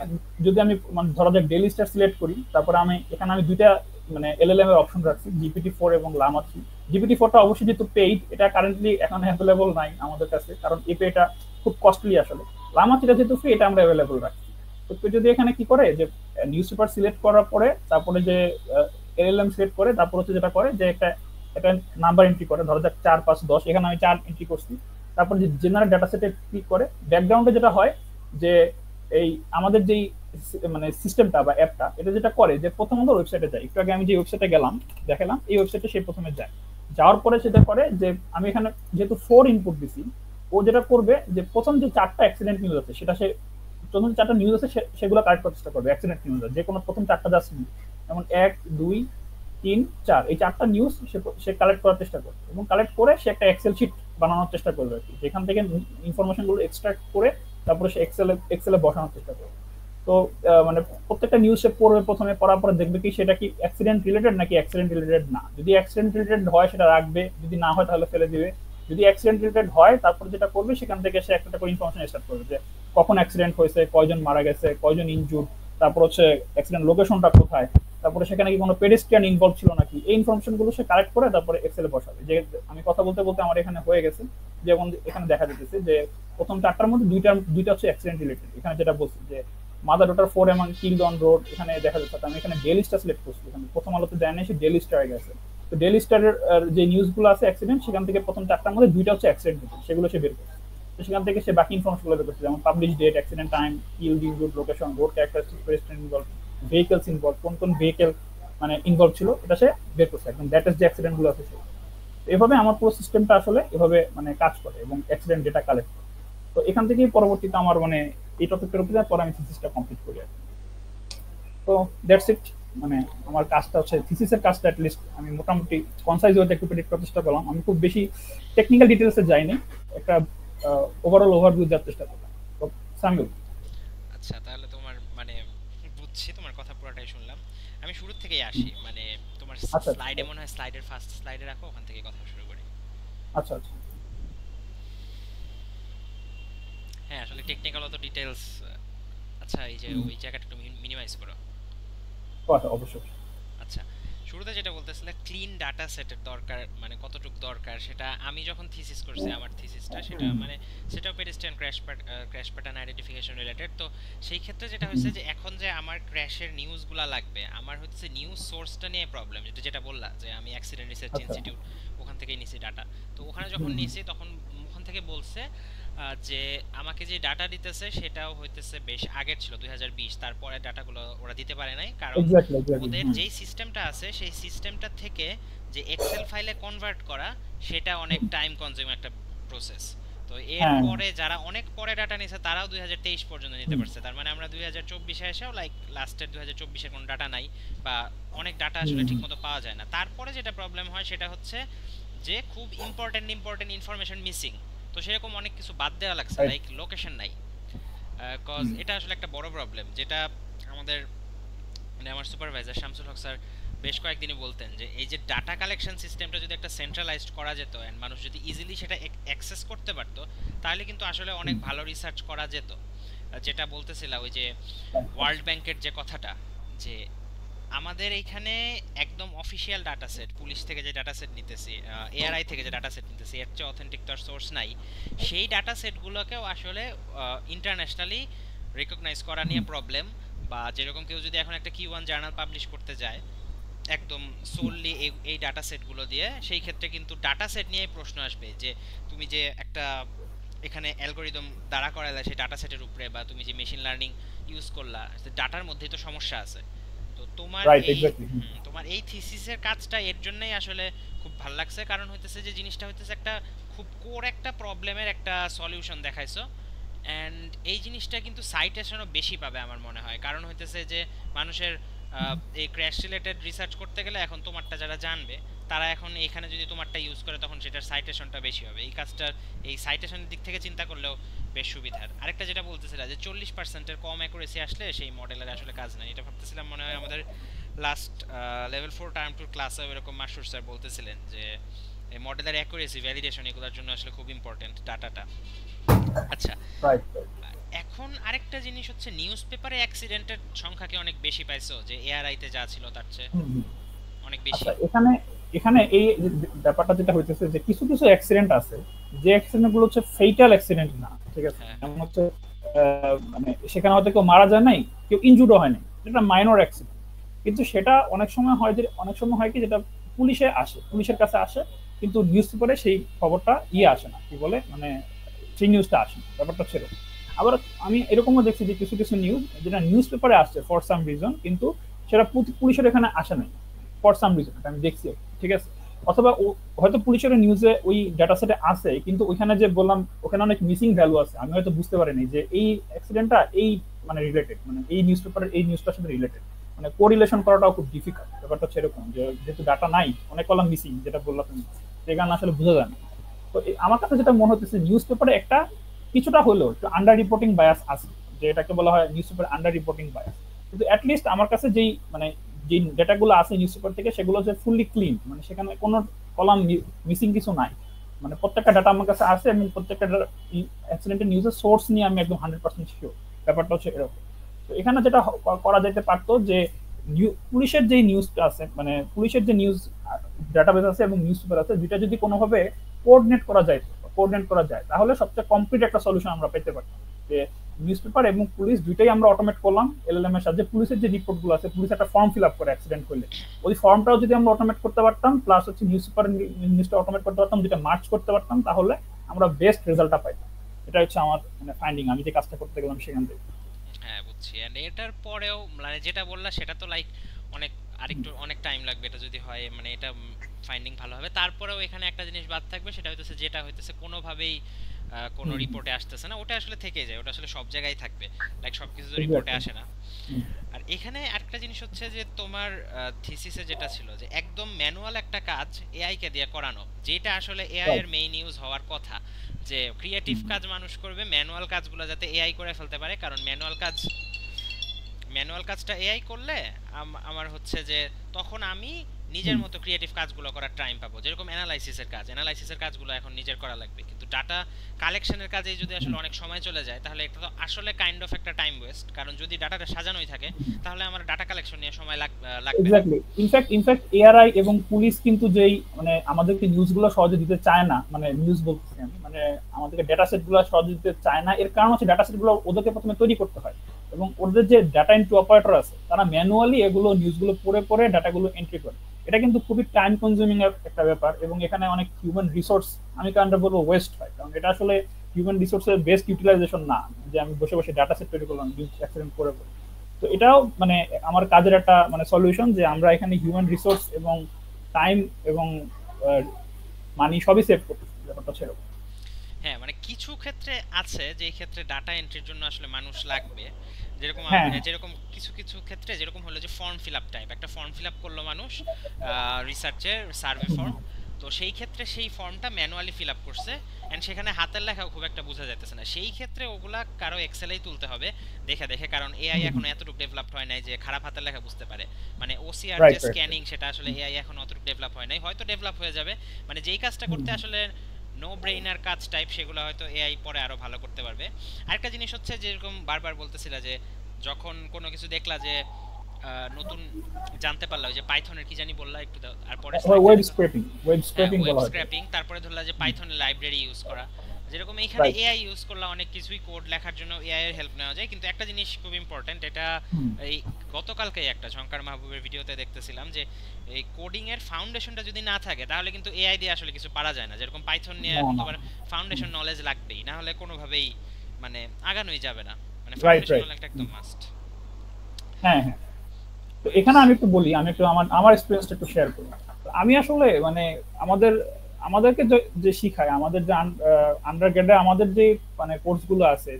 যদি আমি মানে ধরা যাক ডেইলি স্টার সিলেক্ট করি, তারপরে আমি এখানে আমি দুইটা মানে এলএলএম এর অপশন রাখছি, জিপিটি 4 এবং লামা 3। জিপিটি 4টা অবশ্যই যেহেতু পেইড, এটা কারেন্টলি এখন অ্যাভেলেবল নাই আমাদের কাছে, কারণ এপি এটা খুব কস্টলি আসলে। লামা 3টা যেহেতু ফ্রি, এটা আমরা অ্যাভেলেবল রাখছি। তো কেউ যদি এখানে কি করে যে নিউজ পেপার সিলেক্ট করার পরে তারপরে যে এলএলএম সিলেক্ট করে, তারপর হচ্ছে যেটা করে যে একটা একটা নাম্বার এন্ট্রি করে, ধরো যাক 4 5 10, এখানে আমি 4 এন্ট্রি করছি। তারপর যে জেনারেল ডাটা সেটে ক্লিক করে ব্যাকগ্রাউন্ডে যেটা হয় যে এই আমাদের যেই মানে সিস্টেমটা বা অ্যাপটা এটা যেটা করে যে প্রথমত ওয়েবসাইটে যায়, একটু আগে আমি যে ওয়েবসাইটে গেলাম দেখালাম, এই ওয়েবসাইটে সে প্রথমে যায়। যাওয়ার পরে সেটা করে যে আমি এখানে যেহেতু 4 ইনপুট দিছি, ও যেটা করবে যে প্রথম যে 4টা অ্যাক্সিডেন্ট নিউজ আছে সেটা সে প্রথম 4টা নিউজ আছে সেগুলো কালেক্ট করার চেষ্টা করবে। অ্যাক্সিডেন্ট নিউজ যে কোনো প্রথম 4টা জাস্ট যেমন 1 2 3 4 এই 4টা নিউজ সে কালেক্ট করার চেষ্টা করবে, এবং কালেক্ট করে সে একটা এক্সেল শিট বানানোর চেষ্টা করবে আর কি, যেখান থেকে ইনফরমেশন গুলো এক্সট্রাক্ট করে তারপরে সে এক্সেলে বসানোর চেষ্টা করবে। তো মানে প্রত্যেকটা নিউজ সে পড়বে, প্রথমে পড়ার পরে দেখবে কি সেটা কি অ্যাক্সিডেন্ট রিলেটেড নাকি অ্যাক্সিডেন্ট রিলেটেড না। যদি অ্যাক্সিডেন্ট রিলেটেড হয় সেটা রাখবে, যদি না হয় তাহলে ফেলে দিবে। যদি অ্যাক্সিডেন্ট রিলেটেড হয় তারপর যেটা করবে সেখান থেকে সে একটা করে ইনফরমেশন স্টার্ট করবে যে কখন অ্যাক্সিডেন্ট হয়েছে, কয়জন মারা গেছে, কয়জন ইনজুর্ড, তারপর হচ্ছে অ্যাক্সিডেন্ট লোকেশনটা কোথায়, তারপরে সেখানে কি কোনো পেডেস্ট্রিয়ান ইনভলভ ছিল নাকি, এই ইনফরমেশন গুলো সে কালেক্ট করে তারপরে এক্সেলে বসাবে। যে আমি কথা বলতে বলতে আমার এখানে হয়ে গেছে, যেমন এখানে দেখা যেতেছে যে প্রথম 4টার মধ্যে দুইটা হচ্ছে অ্যাক্সিডেন্ট রিলেটেড। এখানে যেটা বলছি যে মাদার ডটার 4 এবং কিলড অন রোড এখানে দেখা যাচ্ছে। আমি এখানে ডেইলি স্টার সিলেক্ট করছি, এখানে প্রথম আলোতে দেয় না, সে ডেইলি স্টারে গেছে। তো ডেইলি স্টারের যে নিউজগুলো আছে অ্যাক্সিডেন্ট, সেখান থেকে প্রথম 4টার মধ্যে দুইটা হচ্ছে অ্যাক্সিডেন্ট রিলেটেড, সেগুলো সে বের করছে। তো সেখান থেকে সে বাকি ইনফরমেশনগুলো বের করছে, যেমন publish date, accident time, kill injured, location, road characteristic, pedestrian involve, vehicles involve, কোন কোন ভেহিকল মানে ইনভলভ ছিল, এটা সে বের করছে একদম দ্যাটেস্ট যে অ্যাক্সিডেন্ট গুলো আছে। এভাবে আমার পুরো সিস্টেমটা আসলে এভাবে মানে কাজ করে এবং অ্যাক্সিডেন্ট ডেটা কালেক্ট করে। তো এখান থেকেই পরবর্তীতে আমার মানে এই টপিকের উপরে পরে আমি থিসিসটা কমপ্লিট করি আর কি। তো দ্যাটস ইট। মানে আমার কাজটা হচ্ছে থিসিসের কাজটা অ্যাটলিস্ট আমি মোটামুটি কনসাইজ ওয়েতে একটু প্রেডিক্ট করার চেষ্টা করলাম। আমি খুব বেশি টেকনিক্যাল ডিটেলসে যাইনি, একটা ওভারঅল ওভারভিউ দেওয়ার চেষ্টা করলাম। তো সামিউল। আচ্ছা, তাহলে তোমার মানে বুঝছি, তোমার কথা পুরোটাই শুনলাম। আমি শুরু থেকেই আসি, মানে তোমার আচ্ছা স্লাইডে মনে হয় স্লাইডের ফার্স্ট স্লাইডে রাখো, ওখান থেকে কথা শুরু করি। আচ্ছা আচ্ছা হ্যাঁ, আসলে টেকনিক্যাল অত ডিটেলস। আচ্ছা, এই যে ওই জায়গাটা একটু মিনিমাইজ করো। আচ্ছা অবশ্যই। আচ্ছা, শুরুতে যেটা বলতেছিলে ক্লিন ডাটা সেটের দরকার, মানে কতটুকু দরকার, সেটা আমি যখন থিসিস করছি আমার থিসিসটা সেটা মানে সেটাও pedestrian crash pattern identification related. তো সেই ক্ষেত্রে যেটা হয়েছে যে এখন যে আমার ক্র্যাশের নিউজগুলো লাগবে, আমার হচ্ছে নিউজ সোর্সটা নিয়ে প্রবলেম, যেটা যেটা বললা যে আমি অ্যাক্সিডেন্ট রিসার্চ আচ্ছা। ইনস্টিটিউট ওখান থেকেই নিছি ডাটা। তো ওখানে যখন নিছি তখন ওখান থেকে বলছে যে আমাকে যে ডাটা দিতেছে সেটাও হইতেছে বেশ আগের ছিল 2020, তারপরে ডাটাগুলো ওরা দিতে পারে নাই, কারণ এক্স্যাক্টলি, এক্স্যাক্টলি। ওদের যেই সিস্টেমটা আছে সেই সিস্টেমটা থেকে যে এক্সেল ফাইলে কনভার্ট করা সেটা অনেক টাইম কনজিউম একটা প্রসেস। তো হ্যাঁ। এরপরে যারা অনেক পরে ডাটা নিছে তারাও 2023 পর্যন্ত নিতে পারছে, তার মানে আমরা 2024-এ এসেও লাইক লাস্টের 2024-এর কোনো ডাটা নাই, বা অনেক ডাটা আসলে ঠিকমতো পাওয়া যায় না। তারপরে যেটা প্রবলেম হয় সেটা হচ্ছে যে খুব ইম্পর্টেন্ট ইম্পর্টেন্ট ইনফরমেশন মিসিং। তো সেরকম অনেক কিছু বাদ দেওয়া লাগছে, রাইট। লাইক লোকেশন নাই। কজ এটা আসলে একটা বড় প্রবলেম, যেটা আমাদের মানে আমার সুপারভাইজার শামসুল হক স্যার বেশ কয়েকদিনই বলতেন যে এই যে ডাটা কালেকশন সিস্টেমটা যদি একটা সেন্ট্রালাইজড করা যেত এন্ড মানুষ যদি ইজিলি সেটা অ্যাক্সেস করতে পারতো, তাহলে কিন্তু আসলে অনেক ভালো রিসার্চ করা যেত। যেটা বলতেছিলা ওই যে ওয়ার্ল্ড ব্যাংকের যে কথাটা, যে আমাদের এইখানে একদম অফিসিয়াল ডাটা সেট, পুলিশ থেকে যে ডাটা সেট নিতেছি, এআরআই থেকে যে ডাটা সেট নিতেছি, এর চেয়ে অথেন্টিক তো আর সোর্স নাই। সেই ডাটা সেটগুলোকেও আসলে ইন্টারন্যাশনালি রিকগনাইজ করা নিয়ে প্রবলেম। বা যেরকম কেউ যদি এখন একটা Q1 জার্নাল পাবলিশ করতে যায় একদম সোললি এই ডাটা সেটগুলো দিয়ে, সেই ক্ষেত্রে কিন্তু ডাটা সেট নিয়ে প্রশ্ন আসবে যে তুমি যে একটা এখানে অ্যালগরিদম দাঁড়া করালে সেই ডাটা সেটের উপরে, বা তুমি যে মেশিন লার্নিং ইউজ করলা, ডাটার মধ্যেই তো সমস্যা আছে। তো তোমার রাইট, এই এক্স্যাক্টলি। তোমার এই থিসিসের কাজটা এর জন্যই আসলে খুব ভালো লাগছে, কারণ হইতেছে যে জিনিসটা হইতেছে একটা খুব কোর একটা প্রবলেমের একটা সলিউশন দেখাইছো। অ্যান্ড এই জিনিসটা কিন্তু সাইটেশনও বেশি পাবে আমার মনে হয়, কারণ হইতেছে যে মানুষের এই ক্র্যাশ রিলেটেড রিসার্চ করতে গেলে এখন তোমারটা যারা জানবে তারা এখন এখানে যদি তোমারটা ইউজ করে তখন সেটার সাইটেশনটা বেশি হবে। এই কাজটার এই সাইটেশনের দিক থেকে চিন্তা করলেও বেশ সুবিধার। আরেকটা যেটা বলতেছিলাম যে 40%-এর কম অ্যাকুরেসি আসলে সেই মডেলের আসলে কাজ নাই, এটা ভাবতেছিলাম মনে হয় আমাদের লাস্ট লেভেল 4 টার্ম টুর ক্লাসে এরকম মাসুর স্যার বলতেছিলেন যে এই মডেলের অ্যাকুরেসি ভ্যালিডেশন এগুলোর জন্য আসলে খুব ইম্পর্টেন্ট ডাটাটা। আচ্ছা, রাইট। এখন আরেকটা জিনিস হচ্ছে নিউজ পেপারে অ্যাক্সিডেন্টের সংখ্যা কি অনেক বেশি পাইছো, যে এআরআই তে যা ছিল তার চেয়ে অনেক বেশি? আচ্ছা, এখানে এখানে এই ব্যাপারটা যেটা হইতেছে যে কিছু কিছু অ্যাক্সিডেন্ট আছে, যে অ্যাক্সিডেন্ট গুলো হচ্ছে ফেটাল অ্যাক্সিডেন্ট না, ঠিক আছে? হ্যাঁ, যেমন হচ্ছে মানে সেখানে হয়তো কেউ মারা যায় নাই, কেউ ইনজুর্ডও হয় নাই, এটা মাইনর অ্যাক্সিডেন্ট। কিন্তু সেটা অনেক সময় হয় যে অনেক সময় হয় কি যেটা পুলিশে আসে, পুলিশের কাছে আসে, কিন্তু নিউজ পেপারে সেই খবরটা আসে না, কি বলে মানে সেই নিউজটা আসে না, ব্যাপারটা হচ্ছে এরকম। আবার আমি এরকমও দেখছি যে কিছু কিছু নিউজ যেটা নিউজ পেপারে আসছে ফর সাম রিজন, কিন্তু সেটা পুলিশের এখানে আসে নাই ফর সাম রিজন, আমি দেখছি, ঠিক আছে? অথবা হয়তো পুলিশের নিউজে ওই ডাটা সেটে আছে, কিন্তু ওইখানে যে বললাম ওখানে অনেক মিসিং ভ্যালু আছে, আমি হয়তো বুঝতে পারিনি যে এই অ্যাক্সিডেন্টটা এই মানে রিলেটেড, মানে এই নিউজ পেপারের এই নিউজটার সাথে রিলেটেড, মানে কোরিলেশন করাটাও খুব ডিফিকাল্ট। ব্যাপারটা হচ্ছে এরকম যে যেহেতু ডাটা নাই, অনেক কলাম মিসিং, যেটা বললাম তুমি, সেই কারণে আসলে বোঝা যায় না। তো আমার কাছে যেটা মনে হচ্ছে নিউজ পেপারে একটা কিছুটা হলেও একটু আন্ডার রিপোর্টিং বায়াস আছে, যে এটাকে বলা হয় news paper under reporting bias. কিন্তু অ্যাটলিস্ট আমার কাছে যেই মানে যে ডেটাগুলো আছে নিউজ পেপার থেকে, সেগুলো হচ্ছে ফুললি ক্লিন, মানে সেখানে কোনো কলাম মিসিং কিছু নাই, মানে প্রত্যেকটা ডাটা আমার কাছে আছে, এবং প্রত্যেকটা অ্যাক্সিডেন্টের নিউজের সোর্স নিয়ে আমি একদম 100% শিওর। ব্যাপারটা হচ্ছে এরকম। তো এখানে যেটা করা যেতে পারতো যে পুলিশের যে নিউজটা আছে, মানে পুলিশের যে নিউজ ডাটাবেস আছে এবং নিউজ পেপার আছে, দুইটা যদি কোনোভাবে কোঅর্ডিনেট করা যায় তাহলে সবচেয়ে কমপ্লিট একটা সলিউশন আমরা পেতে পারতাম। যে নিউজ পেপার এবং পুলিশ দুইটাই আমরা অটোমেট করলাম এলএলএম এর সাহায্যে। পুলিশের যে রিপোর্টগুলো আছে, পুলিশ একটা ফর্ম ফিল আপ করে অ্যাক্সিডেন্ট করলে, ওই ফর্মটাও যদি আমরা অটোমেট করতে পারতাম, প্লাস হচ্ছে নিউজ পেপার নিউজটা অটোমেট করতে পারতাম, যেটা মার্চ করতে পারতাম, তাহলে আমরা বেস্ট রেজাল্টটা পাইতাম। এটা হচ্ছে আমার মানে ফাইন্ডিং, আমি যে কাজটা করতে গেলাম সেখান থেকে। হ্যাঁ বুঝছি। এন্ড এটার পরেও মানে যেটা বললা সেটা তো লাইক অনেক আরেকটু অনেক টাইম লাগবে এটা যদি হয়, মানে এটা ফাইন্ডিং ভালো হবে। তারপরেও এখানে একটা জিনিস বাদ থাকবে, সেটা হইতেছে যেটা হইতেছে কোনোভাবেই কোনো রিপোর্টে আসতেছে না, ওটা আসলে থেকে যায়, ওটা আসলে সব জায়গায় থাকবে, লাইক সবকিছু তো রিপোর্টে এক্স্যাক্টলি। আসে না। আর এখানে আরেকটা জিনিস হচ্ছে যে তোমার থিসিসে যেটা ছিল যে একদম ম্যানুয়াল একটা কাজ এআই কে দিয়ে করানো, যেটা আসলে এআই এর মেইন ইউজ হওয়ার কথা, যে ক্রিয়েটিভ কাজ মানুষ করবে, ম্যানুয়াল কাজগুলো যাতে এআই করে ফেলতে পারে। কারণ ম্যানুয়াল কাজটা এআই করলে আমার হচ্ছে যে তখন আমি নিজের মতো ক্রিয়েটিভ কাজগুলো করার টাইম পাবো। যেরকম অ্যানালাইসিসের কাজগুলো এখন নিজের করা লাগবে, কিন্তু ডাটা কালেকশনের কাজে যদি আসলে অনেক সময় চলে যায় তাহলে এটা তো আসলে কাইন্ড অফ একটা টাইম ওয়েস্ট, কারণ যদি ডাটাটা সাজানোই থাকে তাহলে আমার ডাটা কালেকশন নিয়ে সময় লাগবে না। এক্স্যাক্টলি, ইনফ্যাক্ট এআরআই এবং পুলিশ কিন্তু যেই মানে আমাদেরকে নিউজগুলো সহজে দিতে চায় না, মানে নিউজ বলতেছি আমি, মানে আমাদেরকে ডেটা সেটগুলো সহজে দিতে চায় না, এর কারণ হচ্ছে ডেটা সেটগুলো ওদেরকে প্রথমে তৈরি করতে হয়, এবং ওদের যে ডাটা এন্ট্রি অপারেটর আছে তারা ম্যানুয়ালি এগুলো নিউজগুলো পড়ে পড়ে ডাটাগুলো এন্ট্রি করে। এটা কিন্তু খুবই টাইম কনজিউমিং একটা ব্যাপার, এবং এখানে অনেক হিউম্যান রিসোর্স আমি কারণটা বলবো ওয়েস্ট হয়, কারণ এটা আসলে হিউম্যান রিসোর্সের বেস্ট ইউটিলাইজেশন না, যে আমি বসে বসে ডাটা সেট তৈরি করলাম নিউজ অ্যাক্সিডেন্ট করে। তো এটাও মানে আমার কাজের একটা মানে সলিউশন, যে আমরা এখানে হিউম্যান রিসোর্স এবং টাইম এবং মানি সবই সেভ করতে, ব্যাপারটা সেরকম। হ্যাঁ, মানে কিছু ক্ষেত্রে আছে যে ক্ষেত্রে ডাটা এন্ট্রির জন্য আসলে মানুষ লাগবে। যেরকম হ্যাঁ, যেরকম কিছু কিছু ক্ষেত্রে যেরকম হলো যে ফর্ম ফিল আপ টাইপ, একটা ফর্ম ফিল আপ করলো মানুষ, রিসার্চের সার্ভে ফর্ম। তো সেই ক্ষেত্রে সেই ফর্মটা ম্যানুয়ালি ফিল আপ করছে, এন্ড সেখানে হাতের লেখাও খুব একটা বোঝা যাইতেছে না। সেই ক্ষেত্রে ওগুলা কারো এক্সেলেই তুলতে হবে দেখে দেখে, কারণ এআই এখন এতটুকু ডেভেলপড হয় নাই যে খারাপ হাতের লেখা বুঝতে পারে। মানে ওসিআর যে রাইট রাইট। স্ক্যানিং সেটা আসলে এআই এখন অতটুকু ডেভেলপ হয় নাই, হয়তো ডেভেলপ হয়ে যাবে। মানে যেই কাজটা করতে আসলে নো ব্রেইনার কাজ টাইপ সেগুলো হয়তো এআই পরে আরো ভালো করতে পারবে। আরেকটা জিনিস হচ্ছে যেরকম বারবার বলতেছিলা যে যখন কোনো কিছু দেখলা যে নতুন জানতে পারলা, ওই যে পাইথনের কি জানি বললা একটু দাও, আর পরের স্লাইডটা ওয়েব দেখো। স্ক্র্যাপিং, ওয়েব হ্যাঁ, স্ক্র্যাপিং ওয়েব বলা হয়। স্ক্র্যাপিং, তারপরে ধরলা যে পাইথনের লাইব্রেরি ইউজ করা। যেরকম এইখানে রাইট। এআই ইউজ করলা, অনেক কিছুই কোড লেখার জন্য এআই এর হেল্প নেওয়া যায়, কিন্তু একটা জিনিস খুব ইম্পর্টেন্ট, এটা এই গতকালকেই একটা ঝংকার মাহবুবের ভিডিওতে দেখতেছিলাম যে এই কোডিং এর ফাউন্ডেশনটা যদি না থাকে তাহলে কিন্তু এআই দিয়ে আসলে কিছু পারা যায় না। যেরকম পাইথন নিয়ে না না। তোমার ফাউন্ডেশন নলেজ লাগবেই, না হলে কোনোভাবেই মানে আগানোই যাবে না। মানে রাইট ফাউন্ডেশন রাইট। নলেজটা একদম মাস্ট। হ্যাঁ হ্যাঁ। তো এখানে আমি একটু বলি, আমি একটু আমার আমার এক্সপিরিয়েন্সটা একটু শেয়ার করি। আমি আসলে মানে আমাদের আমাদেরকে যে শিখায়, আমাদের যে আন্ডার গ্রেডে আমাদের যে মানে কোর্সগুলো আছে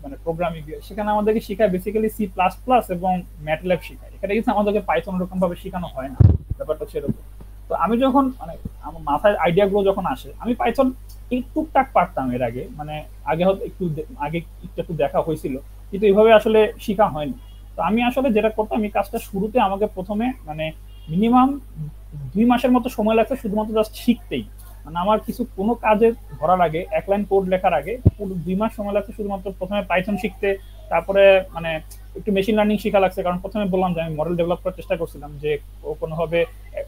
মানে প্রোগ্রামিং, সেখানে আমাদেরকে শিখায় বেসিক্যালি সি প্লাস প্লাস এবং ম্যাটল্যাব শিখায়। এখানে কিন্তু আমাদেরকে পাইথন ওরকম ভাবে শেখানো হয় না, ব্যাপারটা সেরকম। তো আমি যখন মানে আমার মাথায় আইডিয়া গুলো যখন আসে, আমি পাইথন এই টুকটাক পারতাম এর আগে, মানে আগে হয়তো একটু আগে একটু একটু দেখা হয়েছিল, কিন্তু এইভাবে আসলে শেখা হয়নি। তো আমি আসলে যেটা করতাম, এই কাজটা শুরুতে আমাকে প্রথমে মানে মিনিমাম 2 মাসের মতো সময় লাগছে শুধুমাত্র জাস্ট শিখতেই। মানে আমার কিছু কোনো কাজে ধরার আগে, এক লাইন কোড লেখার আগে পুরো 2 মাস সময় লাগছে শুধুমাত্র প্রথমে পাইথন শিখতে। তারপরে মানে একটু মেশিন লার্নিং শিখা লাগছে, কারণ প্রথমে বললাম যে আমি মডেল ডেভেলপ করার চেষ্টা করছিলাম যে কোনোভাবে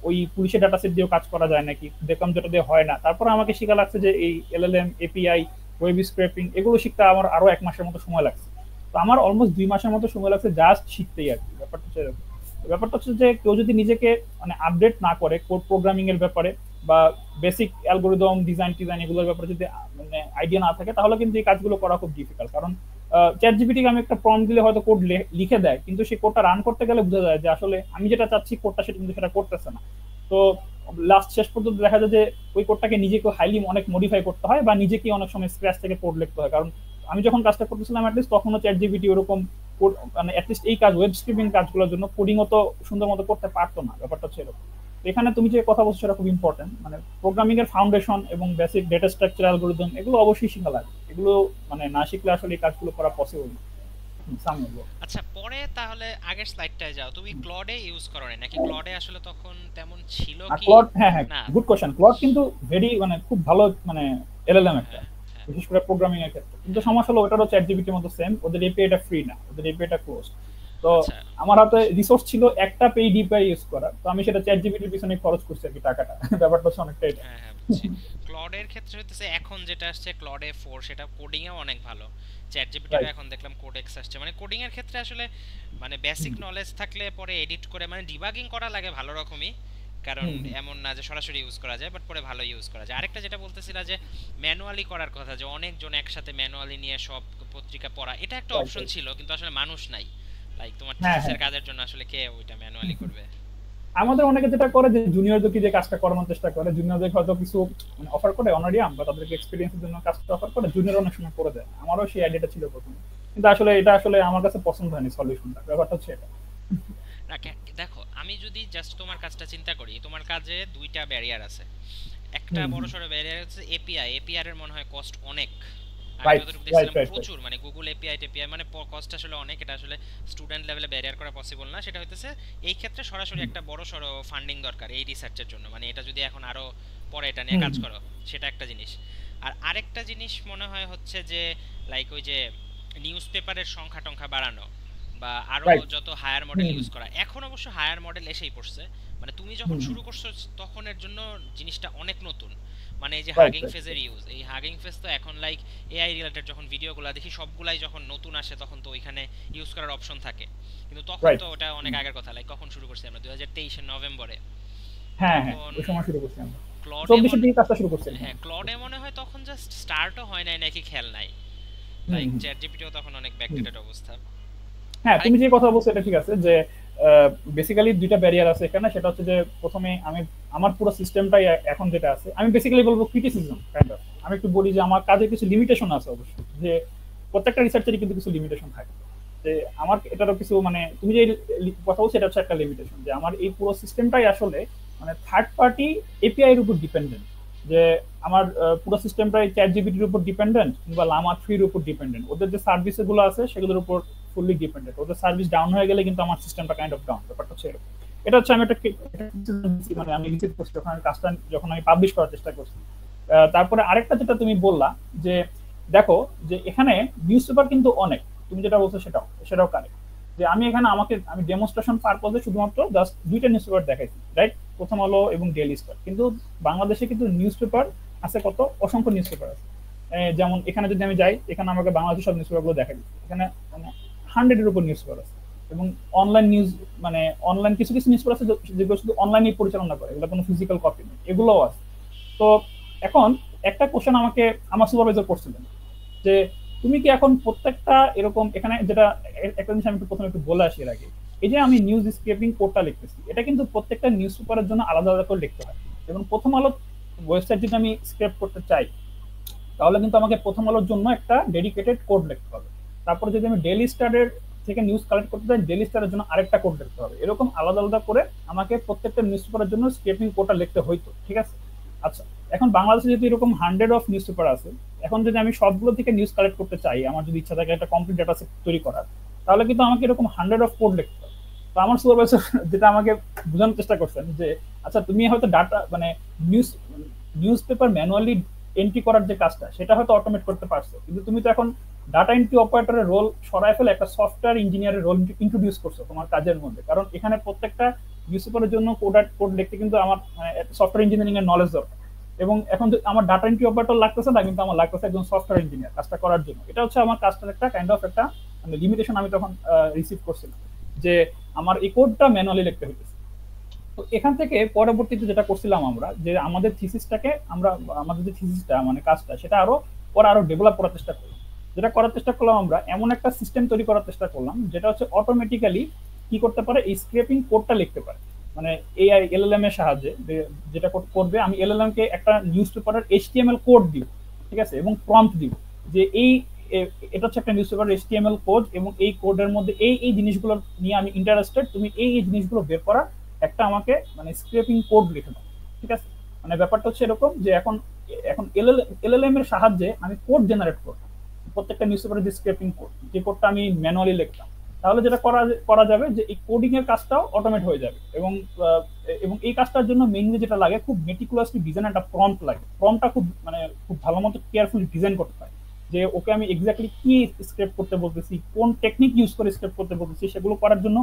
ওই পুলিশের ডাটা সেট দিয়েও কাজ করা যায় নাকি, দেখলাম যেটা দিয়ে হয় না। তারপরে আমাকে শিখা লাগছে যে এই এলএলএম, এপিআই, ওয়েব স্ক্র্যাপিং, এগুলো শিখতে আমার আরো 1 মাসের মতো সময় লাগছে। তো আমার অলমোস্ট 2 মাসের মতো সময় লাগছে জাস্ট শিখতেই আর কি। ব্যাপারটা হচ্ছে এরকম। ব্যাপারটা হচ্ছে যে কেউ যদি নিজেকে মানে আপডেট না করে কোড প্রোগ্রামিং এর ব্যাপারে, বা বেসিক অ্যালগোরিদম ডিজাইন এগুলোর ব্যাপারে যদি মানে আইডিয়া না থাকে, তাহলে কিন্তু এই কাজগুলো করা খুব ডিফিকাল্ট। কারণ চ্যাট জিপিটিকে আমি একটা প্রম্পট দিলে হয়তো কোড লিখে দেয়, কিন্তু সেই কোডটা রান করতে গেলে বোঝা যায় যে আসলে আমি যেটা চাচ্ছি কোডটা সেটা কিন্তু সেটা করতেছে না। তো শেষ পর্যন্ত দেখা যায় যে ওই কোডটাকে নিজেকে হাইলি অনেক মডিফাই করতে হয়, বা নিজেকে অনেক সময় স্ক্র্যাচ থেকে কোড লিখতে হয়। কারণ আমি যখন কাজটা করতেছিলাম অ্যাটলিস্ট তখনও চ্যাট জিপিটি ওরকম মানে অ্যাটলিস্ট এই কাজ ওয়েব স্ক্রিপিং কাজগুলোর জন্য কোডিংও তো সুন্দর মতো করতে পারতো না। ব্যাপারটা হচ্ছে এরকম। এখানে তুমি যে কথা বলছো সেটা খুব ইম্পর্টেন্ট, মানে প্রোগ্রামিং এর ফাউন্ডেশন এবং বেসিক ডেটা স্ট্রাকচার অ্যালগরিদম এগুলো অবশ্যই শেখা লাগে। এগুলো মানে না শিখলে আসলে এই কাজগুলো করা পসিবল না। সামনে বলো। আচ্ছা, পরে তাহলে আগের স্লাইডটায় যাও। তুমি ক্লডে ইউজ করো নাই নাকি? ক্লডে আসলে তখন তেমন ছিল আর কি? ক্লড, হ্যাঁ হ্যাঁ, না। Good question. ক্লড কিন্তু ভেরি মানে খুব ভালো মানে এলএলএম একটা, হ্যাঁ, হ্যাঁ। বিশেষ করে প্রোগ্রামিং এর ক্ষেত্রে। কিন্তু হ্যাঁ। সমস্যা হলো ওটারও চ্যাট জিপিটির মতো সেম, ওদের এপিআইটা ফ্রি না, ওদের এপিআইটা ক্লোজ। তো আচ্ছা। আমার হাতে রিসোর্স ছিল একটা পেইড এপিআই ইউজ করা, তো আমি সেটা চ্যাট জিপিটির পিছনে খরচ করছি আর কি টাকাটা। ব্যাপারটা হচ্ছে অনেকটা এটা। হ্যাঁ, হ্যাঁ, বুঝছি। ক্লডের ক্ষেত্রে হইতেছে এখন যেটা আসছে ক্লডে 4, সেটা কোডিং এও অনেক ভালো। চ্যাট জিপিটিরও রাইট। এখন দেখলাম কোডেক্স আসছে। মানে কোডিং এর ক্ষেত্রে আসলে মানে বেসিক নলেজ থাকলে পরে এডিট করে মানে ডিবাগিং করা লাগে ভালো রকমই, কারণ হুম। এমন না যে সরাসরি ইউজ করা যায়, বাট পরে ভালো ইউজ করা যায়। আরেকটা যেটা বলতেছিলা যে ম্যানুয়ালি করার কথা, যে অনেকজন একসাথে ম্যানুয়ালি নিয়ে সব পত্রিকা পড়া, এটা একটা রাইট অপশন রাইট। ছিল, কিন্তু আসলে মানুষ নাই। লাইক তোমার হ্যাঁ থিসিসের হ্যাঁ। কাজের জন্য আসলে কে ওইটা ম্যানুয়ালি করবে? আমাদের অনেকে যেটা করে যে জুনিয়রদেরকে যে কাজটা করানোর চেষ্টা করে, জুনিয়রদের হয়তো কিছু মানে অফার করে অনারিয়াম, বা তাদেরকে এক্সপিরিয়েন্সের জন্য কাজটা অফার করে, জুনিয়র অনেক সময় করে দেয়। আমারও সেই আইডিয়াটা ছিল প্রথমে, কিন্তু আসলে এটা আসলে আমার কাছে পছন্দ হয়নি সলিউশনটা। ব্যাপারটা হচ্ছে এটা। না, দেখো আমি যদি জাস্ট তোমার কাজটা চিন্তা করি, তোমার কাজে দুইটা ব্যারিয়ার আছে। একটা হুম বড় হুম। সড়ো ব্যারিয়ার হচ্ছে এপিআই। এপিআই এর মনে হয় কস্ট অনেক, আমি রাইট, যতটুকু রাইট, দেখছিলাম রাইট, রাইট। প্রচুর, মানে গুগল এপিআই টেপিআই, মানে কস্ট আসলে অনেক, এটা আসলে স্টুডেন্ট লেভেলে ব্যারিয়ার করা পসিবল না। সেটা হইতেছে এই ক্ষেত্রে সরাসরি একটা বড় সড়ো ফান্ডিং দরকার এই রিসার্চের জন্য, মানে এটা যদি এখন আরো পরে এটা নিয়ে হুম, কাজ হুম, করো, সেটা একটা জিনিস। আর আরেকটা জিনিস মনে হয় হচ্ছে যে লাইক ওই যে নিউজ পেপারের সংখ্যা টংখ্যা বাড়ানো, বা আরো রাইট। যত হায়ার মডেল হুম, ইউজ করা। এখন অবশ্য হায়ার মডেল এসেই পড়ছে, মানে তুমি যখন হুম, হুম, শুরু করছো তখন এর জন্য জিনিসটা অনেক নতুন। মানে এই যে রাইট, হাগিং রাইট। ফেজের ইউজ, এই হাগিং ফেজ তো এখন লাইক এআই রিলেটেড যখন ভিডিওগুলো দেখি সবগুলাই যখন নতুন আসে তখন তো ওইখানে ইউজ করার অপশন থাকে, কিন্তু তখন রাইট। তো ওটা অনেক আগের কথা। লাইক কখন শুরু করছি আমরা, 2023 এর নভেম্বরে। হ্যাঁ, হ্যাঁ, তখন ওই সময় শুরু করছি আমরা। ক্লডে 24 এর মনে দিকে কাজটা শুরু করছিলাম। হ্যাঁ ক্লডে মনে হয় তখন জাস্ট স্টার্টও হয় নাই নাকি খেয়াল নাই। হুম, লাইক হুম, চ্যাট জিপিটিও তখন অনেক হুম। ব্যাকডেটেড অবস্থা। হ্যাঁ, আরেক তুমি যে কথা বলছো এটা ঠিক আছে যে বেসিক্যালি ২ টা ব্যারিয়ার আছে এখানে। সেটা হচ্ছে যে ১ম এ আমি আমার পুরো সিস্টেমটাই এখন যেটা আছে, আমি বেসিক্যালি বলব ক্রিটিসিজম কাইন্ড অফ। আমি একটু বলি যে আমার কাজে কিছু লিমিটেশন আছে অবশ্যই। যে প্রত্যেকটা রিসার্চেরই কিন্তু কিছু লিমিটেশন থাকে। যে আমার এটারও কিছু মানে তুমি যে কথা বলছো এটা হচ্ছে একটা লিমিটেশন যে আমার এই পুরো সিস্টেমটাই আসলে মানে থার্ড পার্টি এপিআই এর উপর ডিপেন্ডেন্ট। যে আমার পুরো সিস্টেমটাই চ্যাট জিপিটির উপর ডিপেন্ডেন্ট কিংবা লামা 3 এর উপর ডিপেন্ডেন্ট। ওদের যে সার্ভিস গুলো আছে সেগুলোর উপর ফুললি ডিপেন্ডেন্ট। ওদের সার্ভিস ডাউন হয়ে গেলে কিন্তু আমার সিস্টেমটা কাইন্ড অফ ডাউন। ব্যাপারটা হচ্ছে এরকম। এটা হচ্ছে আমি মানে আমি রিসিভ করছি যখন আমি কাজটা যখন আমি পাবলিশ করার চেষ্টা করছি। তারপরে আরেকটা যেটা তুমি বললা যে দেখো যে এখানে নিউজ পেপার কিন্তু অনেক, তুমি যেটা বলছো সেটাও কারেক্ট। যে আমি এখানে আমি ডেমনস্ট্রেশন পারপজে শুধুমাত্র জাস্ট 2টা নিউজ পেপার দেখাইছি, রাইট? প্রথম আলো এবং ডেইলি স্টার। কিন্তু বাংলাদেশে কিন্তু নিউজ পেপার আছে কত, অসংখ্য নিউজ পেপার আছে। যেমন এখানে যদি আমি যাই, এখানে আমাকে বাংলাদেশের সব নিউজ পেপার গুলো দেখা দিচ্ছে। এখানে মানে 100 এর উপর নিউজ পেপার আছে। এবং অনলাইন নিউজ মানে অনলাইন কিছু কিছু নিউজ পেপার আছে যেগুলো শুধু অনলাইনে পরিচালনা করে, এগুলো কোনো ফিজিক্যাল কপি নেই, এগুলোও আছে। তো এখন একটা কোশ্চেন আমাকে আমার সুপারভাইজার করছিলেন যে তুমি কি এখন প্রত্যেকটা এরকম এখানে যেটা একটা জিনিস আমি একটু প্রথমে একটু বলে আসি এর আগে, এই যে আমি নিউজ স্ক্রেপিং কোডটা লিখতেছি এটা কিন্তু প্রত্যেকটা নিউজ পেপারের জন্য আলাদা আলাদা করে লিখতে হয়। এবং প্রথম আলো ওয়েবসাইট যদি আমি স্ক্রেপ করতে চাই তাহলে কিন্তু আমাকে প্রথম আলোর জন্য একটা ডেডিকেটেড কোড লিখতে হবে। তারপরে যদি আমি ডেইলি স্টারের থেকে নিউজ কালেক্ট করতে চাই ডেইলি স্টারের জন্য আরেকটা কোড লিখতে হবে। এরকম আলাদা আলাদা করে আমাকে প্রত্যেকটা নিউজ পেপারের জন্য স্ক্রেপিং কোডটা লিখতে হইতো, ঠিক আছে? আচ্ছা, এখন বাংলাদেশে যদি এরকম 100 অফ নিউজ পেপার আছে, এখন যদি আমি সবগুলো থেকে নিউজ কালেক্ট করতে চাই, আমার যদি ইচ্ছা থাকে একটা কমপ্লিট ডাটা সেট তৈরি করার, তাহলে কিন্তু আমাকে এরকম 100 অফ কোড লিখতে হবে। তো আমার সুপারভাইজার যেটা আমাকে বোঝানোর চেষ্টা করছেন যে আচ্ছা তুমি হয়তো ডাটা মানে news news paper manually entry করার যে কাজটা সেটা হয়তো অটোমেট করতে পারছো, কিন্তু তুমি তো এখন ডাটা এন্ট্রি অপারেটরের রোল সরাই ফেলে একটা সফটওয়্যার ইঞ্জিনিয়ারের রোল ইন্ট্রোডিউস করছো তোমার কাজের মধ্যে। কারণ এখানে প্রত্যেকটা নিউজ পেপারের জন্য কোড লিখতে কিন্তু আমার সফটওয়্যার ইঞ্জিনিয়ারিং এর নলেজ দরকার। এবং এখন আমার ডাটা এন্ট্রি অপারেটর লাগতেছে না, কিন্তু আমার লাগতেছে একজন সফটওয়্যার ইঞ্জিনিয়ার কাজটা করার জন্য। এটা হচ্ছে আমার কাজটার একটা কাইন্ড অফ একটা মানে লিমিটেশন আমি তখন রিসিভ করছিলাম যে আমার এই কোডটা ম্যানুয়ালি লিখতে হইতেছে। তো এখান থেকে পরবর্তীতে যেটা করছিলাম আমরা যে আমাদের থিসিসটাকে আমরা আমাদের যে থিসিসটা মানে কাজটা সেটা আরো ডেভেলপ করার চেষ্টা করলাম। যেটা করার চেষ্টা করলাম আমরা এমন একটা সিস্টেম তৈরি করার চেষ্টা করলাম যেটা হচ্ছে অটোমেটিক্যালি কি করতে পারে, এই স্ক্রেপিং কোডটা লিখতে পারে। মানে এআই এলএলএম এর সাহায্যে যেটা করবে, আমি এলএলএম কে একটা নিউজ পেপারের এইচটিএমএল কোড দিব, ঠিক আছে, এবং প্রম্পট দিব যে এটা হচ্ছে একটা নিউজ পেপার এইচটিএমএল কোড এবং এই কোডের মধ্যে এই জিনিসগুলো নিয়ে আমি ইন্টারেস্টেড, তুমি এই জিনিসগুলো বের করা একটা আমাকে মানে স্ক্রেপিং কোড লিখে দাও, ঠিক আছে? মানে ব্যাপারটা হচ্ছে এরকম যে এখন এখন এলএলএম এর সাহায্যে আমি কোড জেনারেট করব প্রত্যেকটা নিউজ পেপারের যে স্ক্রেপিং কোড, যে কোডটা আমি ম্যানুয়ালি লিখতাম। তাহলে যেটা করা যাবে যে এই কোডিং এর কাজটাও অটোমেট হয়ে যাবে। এবং এই কাজটার জন্য মেইনলি যেটা লাগে খুব মেটিকুলাসলি ডিজাইন একটা প্রম্পট লাগে। প্রম্পটটা খুব ভালো মতো কেয়ারফুলি ডিজাইন করতে হয় যে ওকে আমি এক্স্যাক্টলি কি স্ক্রিপ্ট করতে বলতেছি, কোন টেকনিক ইউজ করে স্ক্রিপ্ট করতে বলতেছি, সেগুলো করার জন্য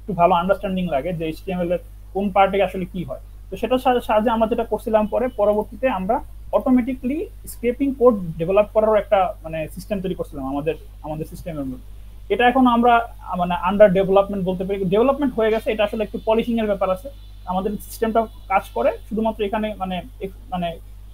একটু ভালো আন্ডারস্ট্যান্ডিং লাগে যে এইচটিএমএল এর কোন পার্টে আসলে কি হয়। তো সেটার সাহায্যে আমরা যেটা করছিলাম পরবর্তীতে আমরা অটোমেটিকলি স্ক্রেপিং কোড ডেভেলপ করার একটা মানে সিস্টেম তৈরি করছিলাম আমাদের সিস্টেমের মধ্যে। এটা এখন আমরা মানে আন্ডার ডেভেলপমেন্ট বলতে পারি, ডেভেলপমেন্ট হয়ে গেছে, এটা আসলে একটু পলিশিং এর ব্যাপার আছে। আমাদের সিস্টেমটা কাজ করে শুধুমাত্র এখানে মানে মানে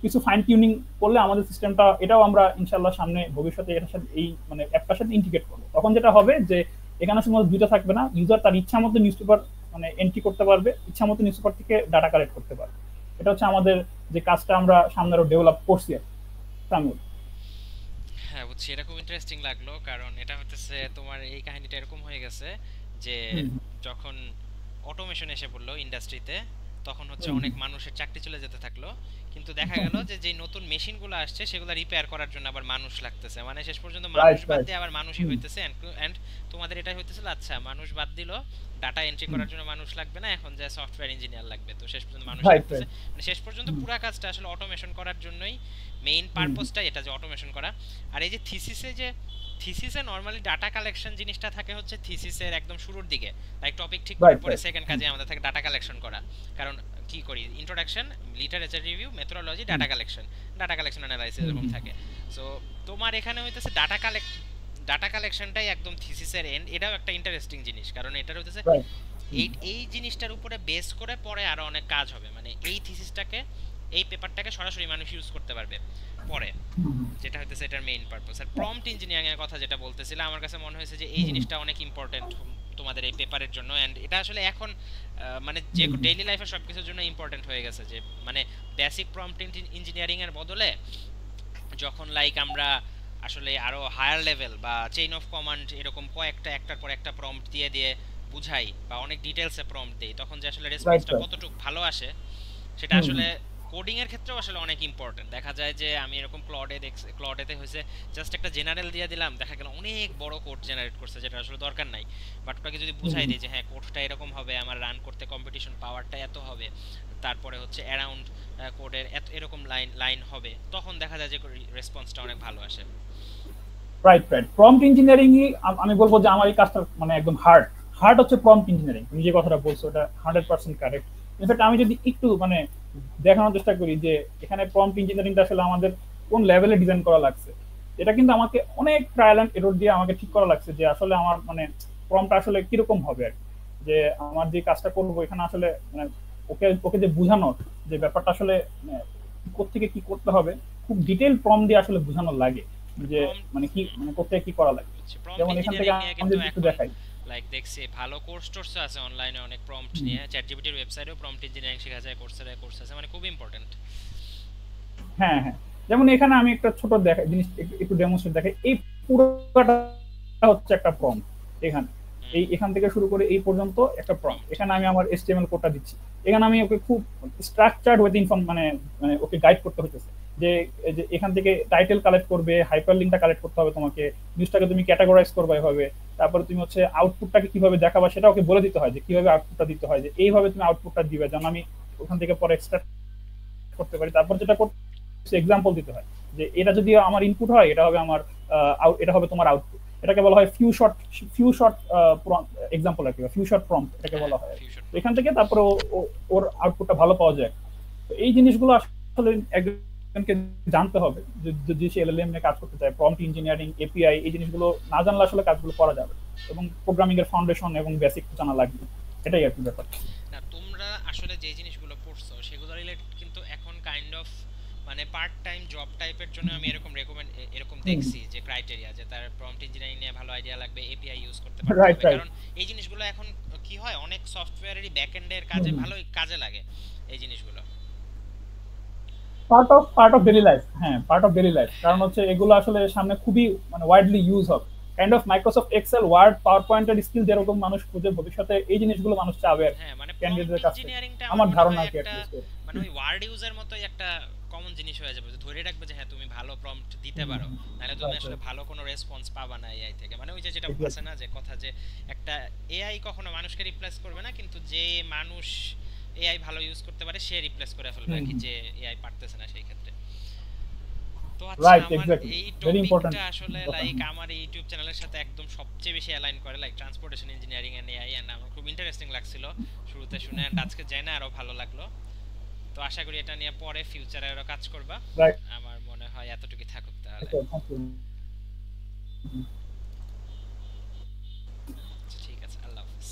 কিছু ফাইন টিউনিং করলে আমাদের সিস্টেমটা এটাও আমরা ইনশাল্লাহ সামনে ভবিষ্যতে এটার সাথে এই মানে অ্যাপটার সাথে ইন্টিগ্রেট করবো। তখন যেটা হবে যে এখানে শুধুমাত্র দুইটা থাকবে না, ইউজার তার ইচ্ছা মতো নিউজ পেপার মানে এন্ট্রি করতে পারবে, ইচ্ছা মতো নিউজ পেপার থেকে ডাটা কালেক্ট করতে পারবে। এটা হচ্ছে আমাদের যে কাজটা আমরা সামনে আরো ডেভেলপ করছি আর কি। হ্যাঁ বুঝছি, এটা খুব ইন্টারেস্টিং লাগলো, কারণ এটা হচ্ছে তোমার এই কাহিনীটা এরকম হয়ে গেছে যে হুম, যখন অটোমেশন এসে পড়লো ইন্ডাস্ট্রিতে, তখন হচ্ছে হুম, অনেক মানুষের চাকরি চলে যেতে থাকলো, কিন্তু দেখা গেল যে যে নতুন মেশিনগুলো আসছে সেগুলো রিপেয়ার করার জন্য আবার মানুষ লাগতেছে, মানে শেষ পর্যন্ত মানুষ রাইট, বাদ রাইট। দিয়ে আবার মানুষই হুম, হইতেছে। এন্ড তোমাদের এটাই হইতেছিল, আচ্ছা মানুষ বাদ দিল, ডাটা এন্ট্রি হুম, করার জন্য মানুষ লাগবে না, এখন যে সফটওয়্যার ইঞ্জিনিয়ার লাগবে, তো শেষ পর্যন্ত মানুষই রাইট, লাগতেছে। রাইট। মানে শেষ পর্যন্ত হুম, পুরো কাজটা আসলে অটোমেশন করার জন্যই, মেইন হুম, পারপোজটাই এটা, যে অটোমেশন করা। আর এই যে থিসিসে নর্মালি ডাটা কালেকশন জিনিসটা থাকে হচ্ছে থিসিসের একদম শুরুর দিকে, লাইক টপিক ঠিক করার রাইট, পরে রাইট। সেকেন্ড হুম, কাজে আমাদের থাকে ডাটা কালেকশন করা। কারণ কি করি, ইন্ট্রোডাকশন, লিটারেচার রিভিউ, মেথোডোলজি, হুম, ডাটা কালেকশন অ্যানালাইসিস হুম, এরকম হুম, থাকে। সো তোমার এখানে হইতেছে ডাটা কালেকশনটাই একদম থিসিসের এন্ড। এটাও একটা ইন্টারেস্টিং জিনিস, কারণ এটার হইতেছে রাইট। হুম, এই জিনিসটার উপরে বেস করে পরে আরো অনেক কাজ হবে, মানে এই থিসিসটাকে, এই পেপারটাকে সরাসরি মানুষ ইউজ করতে পারবে পরে, হুম, যেটা হইতেছে এটার মেইন পারপাস। আর প্রম্পট ইঞ্জিনিয়ারিং এর কথা যেটা বলতেছিলাম, আমার কাছে মনে হয়েছে যে এই হুম, জিনিসটা অনেক ইম্পর্টেন্ট তোমাদের এই পেপারের জন্য। এন্ড এটা আসলে এখন মানে যে হুম, হুম, ডেইলি লাইফে সবকিছুর জন্য ইম্পর্টেন্ট হয়ে গেছে, যে মানে বেসিক প্রম্পট ইঞ্জিনিয়ারিং এর বদলে যখন লাইক আমরা আসলে আরো হায়ার লেভেল বা চেইন অফ কমান্ড এরকম কয়েকটা একটার পর একটা প্রম্পট দিয়ে দিয়ে বুঝাই বা অনেক ডিটেলসে প্রম্পট দেই, তখন যে আসলে রাইট, রেসপন্সটা রাইট। কতটুকু ভালো আসে সেটা হুম, আসলে হুম, কোডিং এর ক্ষেত্রেও আসলে অনেক ইম্পর্টেন্ট। দেখা যায় যে আমি এরকম ক্লডেতে হয়েছে জাস্ট একটা জেনারেল দিয়ে দিলাম, দেখা গেল অনেক বড় কোড জেনারেট করছে যেটা আসলে দরকার নাই। বাট ওটাকে যদি হুম, বুঝাই হুম। দিই যে হ্যাঁ কোডটা এরকম হবে, আমার রান করতে কম্পিটিশন পাওয়ারটা এত হবে, তারপরে হচ্ছে অ্যারাউন্ড কোডের এত এরকম লাইন লাইন হবে, তখন দেখা যায় যে রেসপন্সটা অনেক ভালো আসে। Right, right. প্রম্পট ইঞ্জিনিয়ারিং আমি বলবো যে আমার এই কাজটা মানে একদম হার্ড। হার্ড হচ্ছে প্রম্পট ইঞ্জিনিয়ারিং। তুমি যে কথাটা বলছো ওটা 100% কারেক্ট। ইনফ্যাক্ট আমি যদি একটু মানে দেখানোর চেষ্টা করি যে এখানে প্রম্পট ইঞ্জিনিয়ারিংটা আসলে আমাদের কোন লেভেলে ডিজাইন করা লাগছে, এটা কিন্তু আমাকে অনেক ট্রায়াল এন্ড এরর দিয়ে আমাকে ঠিক করা লাগছে যে আসলে আমার মানে প্রম্পটটা আসলে কিরকম হবে আর কি। যে আমার যে কাজটা করবো এখানে আসলে মানে ওকে ওকে যে বোঝানোর যে ব্যাপারটা আসলে মানে কোত্থেকে কি করতে হবে, খুব ডিটেইল প্রম্পট দিয়ে আসলে বোঝানো লাগে যে প্রম্পট, মানে কি মানে কোথায় কি করা লাগে। বুঝছি, প্রম্পট যেমন এখান থেকে ইঞ্জিনিয়ারিং নিয়ে আমি কিন্তু যদি একটু এখন দেখাই। লাইক দেখছি ভালো কোর্স টোর্স আছে অনলাইনে অনেক প্রম্পট হুম, নিয়ে, চ্যাটজিপিটির ওয়েবসাইটেও প্রম্পট ইঞ্জিনিয়ারিং শেখা যায়, কোর্সেরায় কোর্স আছে, মানে খুব ইম্পর্টেন্ট। হ্যাঁ, হ্যাঁ। যেমন এখানে আমি একটা ছোট দেখা জিনিস একটু ডেমনস্ট্রেট দেখাই। এই পুরোটা হচ্ছে একটা প্রম্পট। এখানে হুম, এখান থেকে শুরু করে এই পর্যন্ত একটা প্রম্পট। প্রম্পট। এখানে আমি আমার HTML কোডটা দিচ্ছি। এখানে আমি ওকে খুব স্ট্রাকচারড ওয়েতে মানে মানে ওকে গাইড করতে হইতেছে যে এই যে এখান থেকে টাইটেল কালেক্ট করবে, হাইপারলিংকটা কালেক্ট করতে হবে তোমাকে, নিউজটাকে তুমি ক্যাটাগরাইজ করবে এভাবে। তারপরে তুমি হচ্ছে আউটপুটটাকে কিভাবে দেখাবা সেটা ওকে বলে দিতে হয় যে কিভাবে আউটপুটটা দিতে হয়, যে এইভাবে তুমি আউটপুটটা দিবে যেন আমি ওখান থেকে পরে এক্সট্রাক্ট করতে পারি। তারপর যেটা করতে এক্সাম্পল দিতে হয় যে এটা যদি আমার ইনপুট হয় এটা হবে আমার এটা হবে তোমার আউটপুট। এটাকে বলা হয় ফিউ শর্ট এক্সাম্পল আর কি, ফিউ শর্ট প্রম্পট এটাকে হ্যাঁ, বলা হয়। ফিউশন তো এখান প্রম্পট। থেকে তারপরে ওর আউটপুটটা ভালো পাওয়া যায়। তো এই জিনিসগুলো আসলে একজনকে জানতে হবে যদি সে LLM নিয়ে কাজ করতে চায়। প্রম্পট ইঞ্জিনিয়ারিং, API এই জিনিসগুলো না জানলে আসলে কাজগুলো করা যাবে, এবং প্রোগ্রামিং এর ফাউন্ডেশন এবং বেসিক জানা লাগবে। এটাই আর কি ব্যাপার। না তোমরা আসলে যে জিনিসগুলো পড়ছো সেগুলো রিলেটেড কিন্তু এখন কাইন্ড অফ মানে পার্ট টাইম জব টাইপের জন্য আমি এরকম হুম, দেখছি যে ক্রাইটেরিয়া, যে তার প্রম্পট ইঞ্জিনিয়ারিং নিয়ে ভালো আইডিয়া লাগবে, এপিআই ইউজ করতে পারতে রাইট, হবে, রাইট। কারণ এই জিনিসগুলো এখন কি হয় অনেক সফটওয়্যারেরই ব্যাকএন্ডের কাজে ভালোই কাজে লাগে এই জিনিসগুলো। Part of daily life. হ্যাঁ, পার্ট অফ ডেইলি লাইফ। কারণ হ্যাঁ, হচ্ছে এগুলো আসলে সামনে খুবই মানে ওয়াইডলি ইউজ হবে। Kind of Microsoft Excel, Word, পাওয়ার পয়েন্টের স্কিল যেরকম মানুষ খুঁজে ভবিষ্যতে এই জিনিসগুলো মানুষ চাবে আর কি হ্যাঁ, মানে প্রম্পট ক্যান্ডিডেটদের কাছ থেকে। ইঞ্জিনিয়ারিংটা আমার আমার মনে ধারণা হয় আর কি একটা অ্যাটলিস্ট। মানে ওই ওয়ার্ড ইউজের মতোই একটা কমন জিনিস হয়ে যাবে, যে ধরে রাখবে যে হ্যাঁ তুমি ভালো প্রম্পট দিতে পারো, নাহলে তুমি রাইট, আসলে রাইট। ভালো কোনো রেসপন্স পাবা না এআই থেকে। মানে ওই যে যেটা আছে এক্স্যাক্টলি। না যে কথা, যে একটা এআই কখনো মানুষকে রিপ্লেস করবে না, কিন্তু যে মানুষ এআই ভালো ইউজ করতে পারে সে রিপ্লেস করে ফেলবে আর কি, যে এআই পারতেছে না সেই ক্ষেত্রে। তো আচ্ছা, রাইট, আমার এক্স্যাক্টলি। এই ভেরি ইম্পর্টেন্ট টপিকটা আসলে কথা। লাইক আমার এই ইউটিউব চ্যানেলের সাথে একদম সবচেয়ে বেশি অ্যালাইন করে, like transportation engineering and AI, and আমার খুব ইন্টারেস্টিং লাগছিল শুরুতে শুনে, এন্ড আজকে জেনে আরো ভালো লাগলো। তো আশা করি এটা নিয়ে পরে ফিউচারে আরো কাজ করবা। রাইট। আমার মনে হয় এতটুকুই থাকুক তাহলে। Thank you. আচ্ছা, ঠিক আছে, আল্লাহ হাফেজ।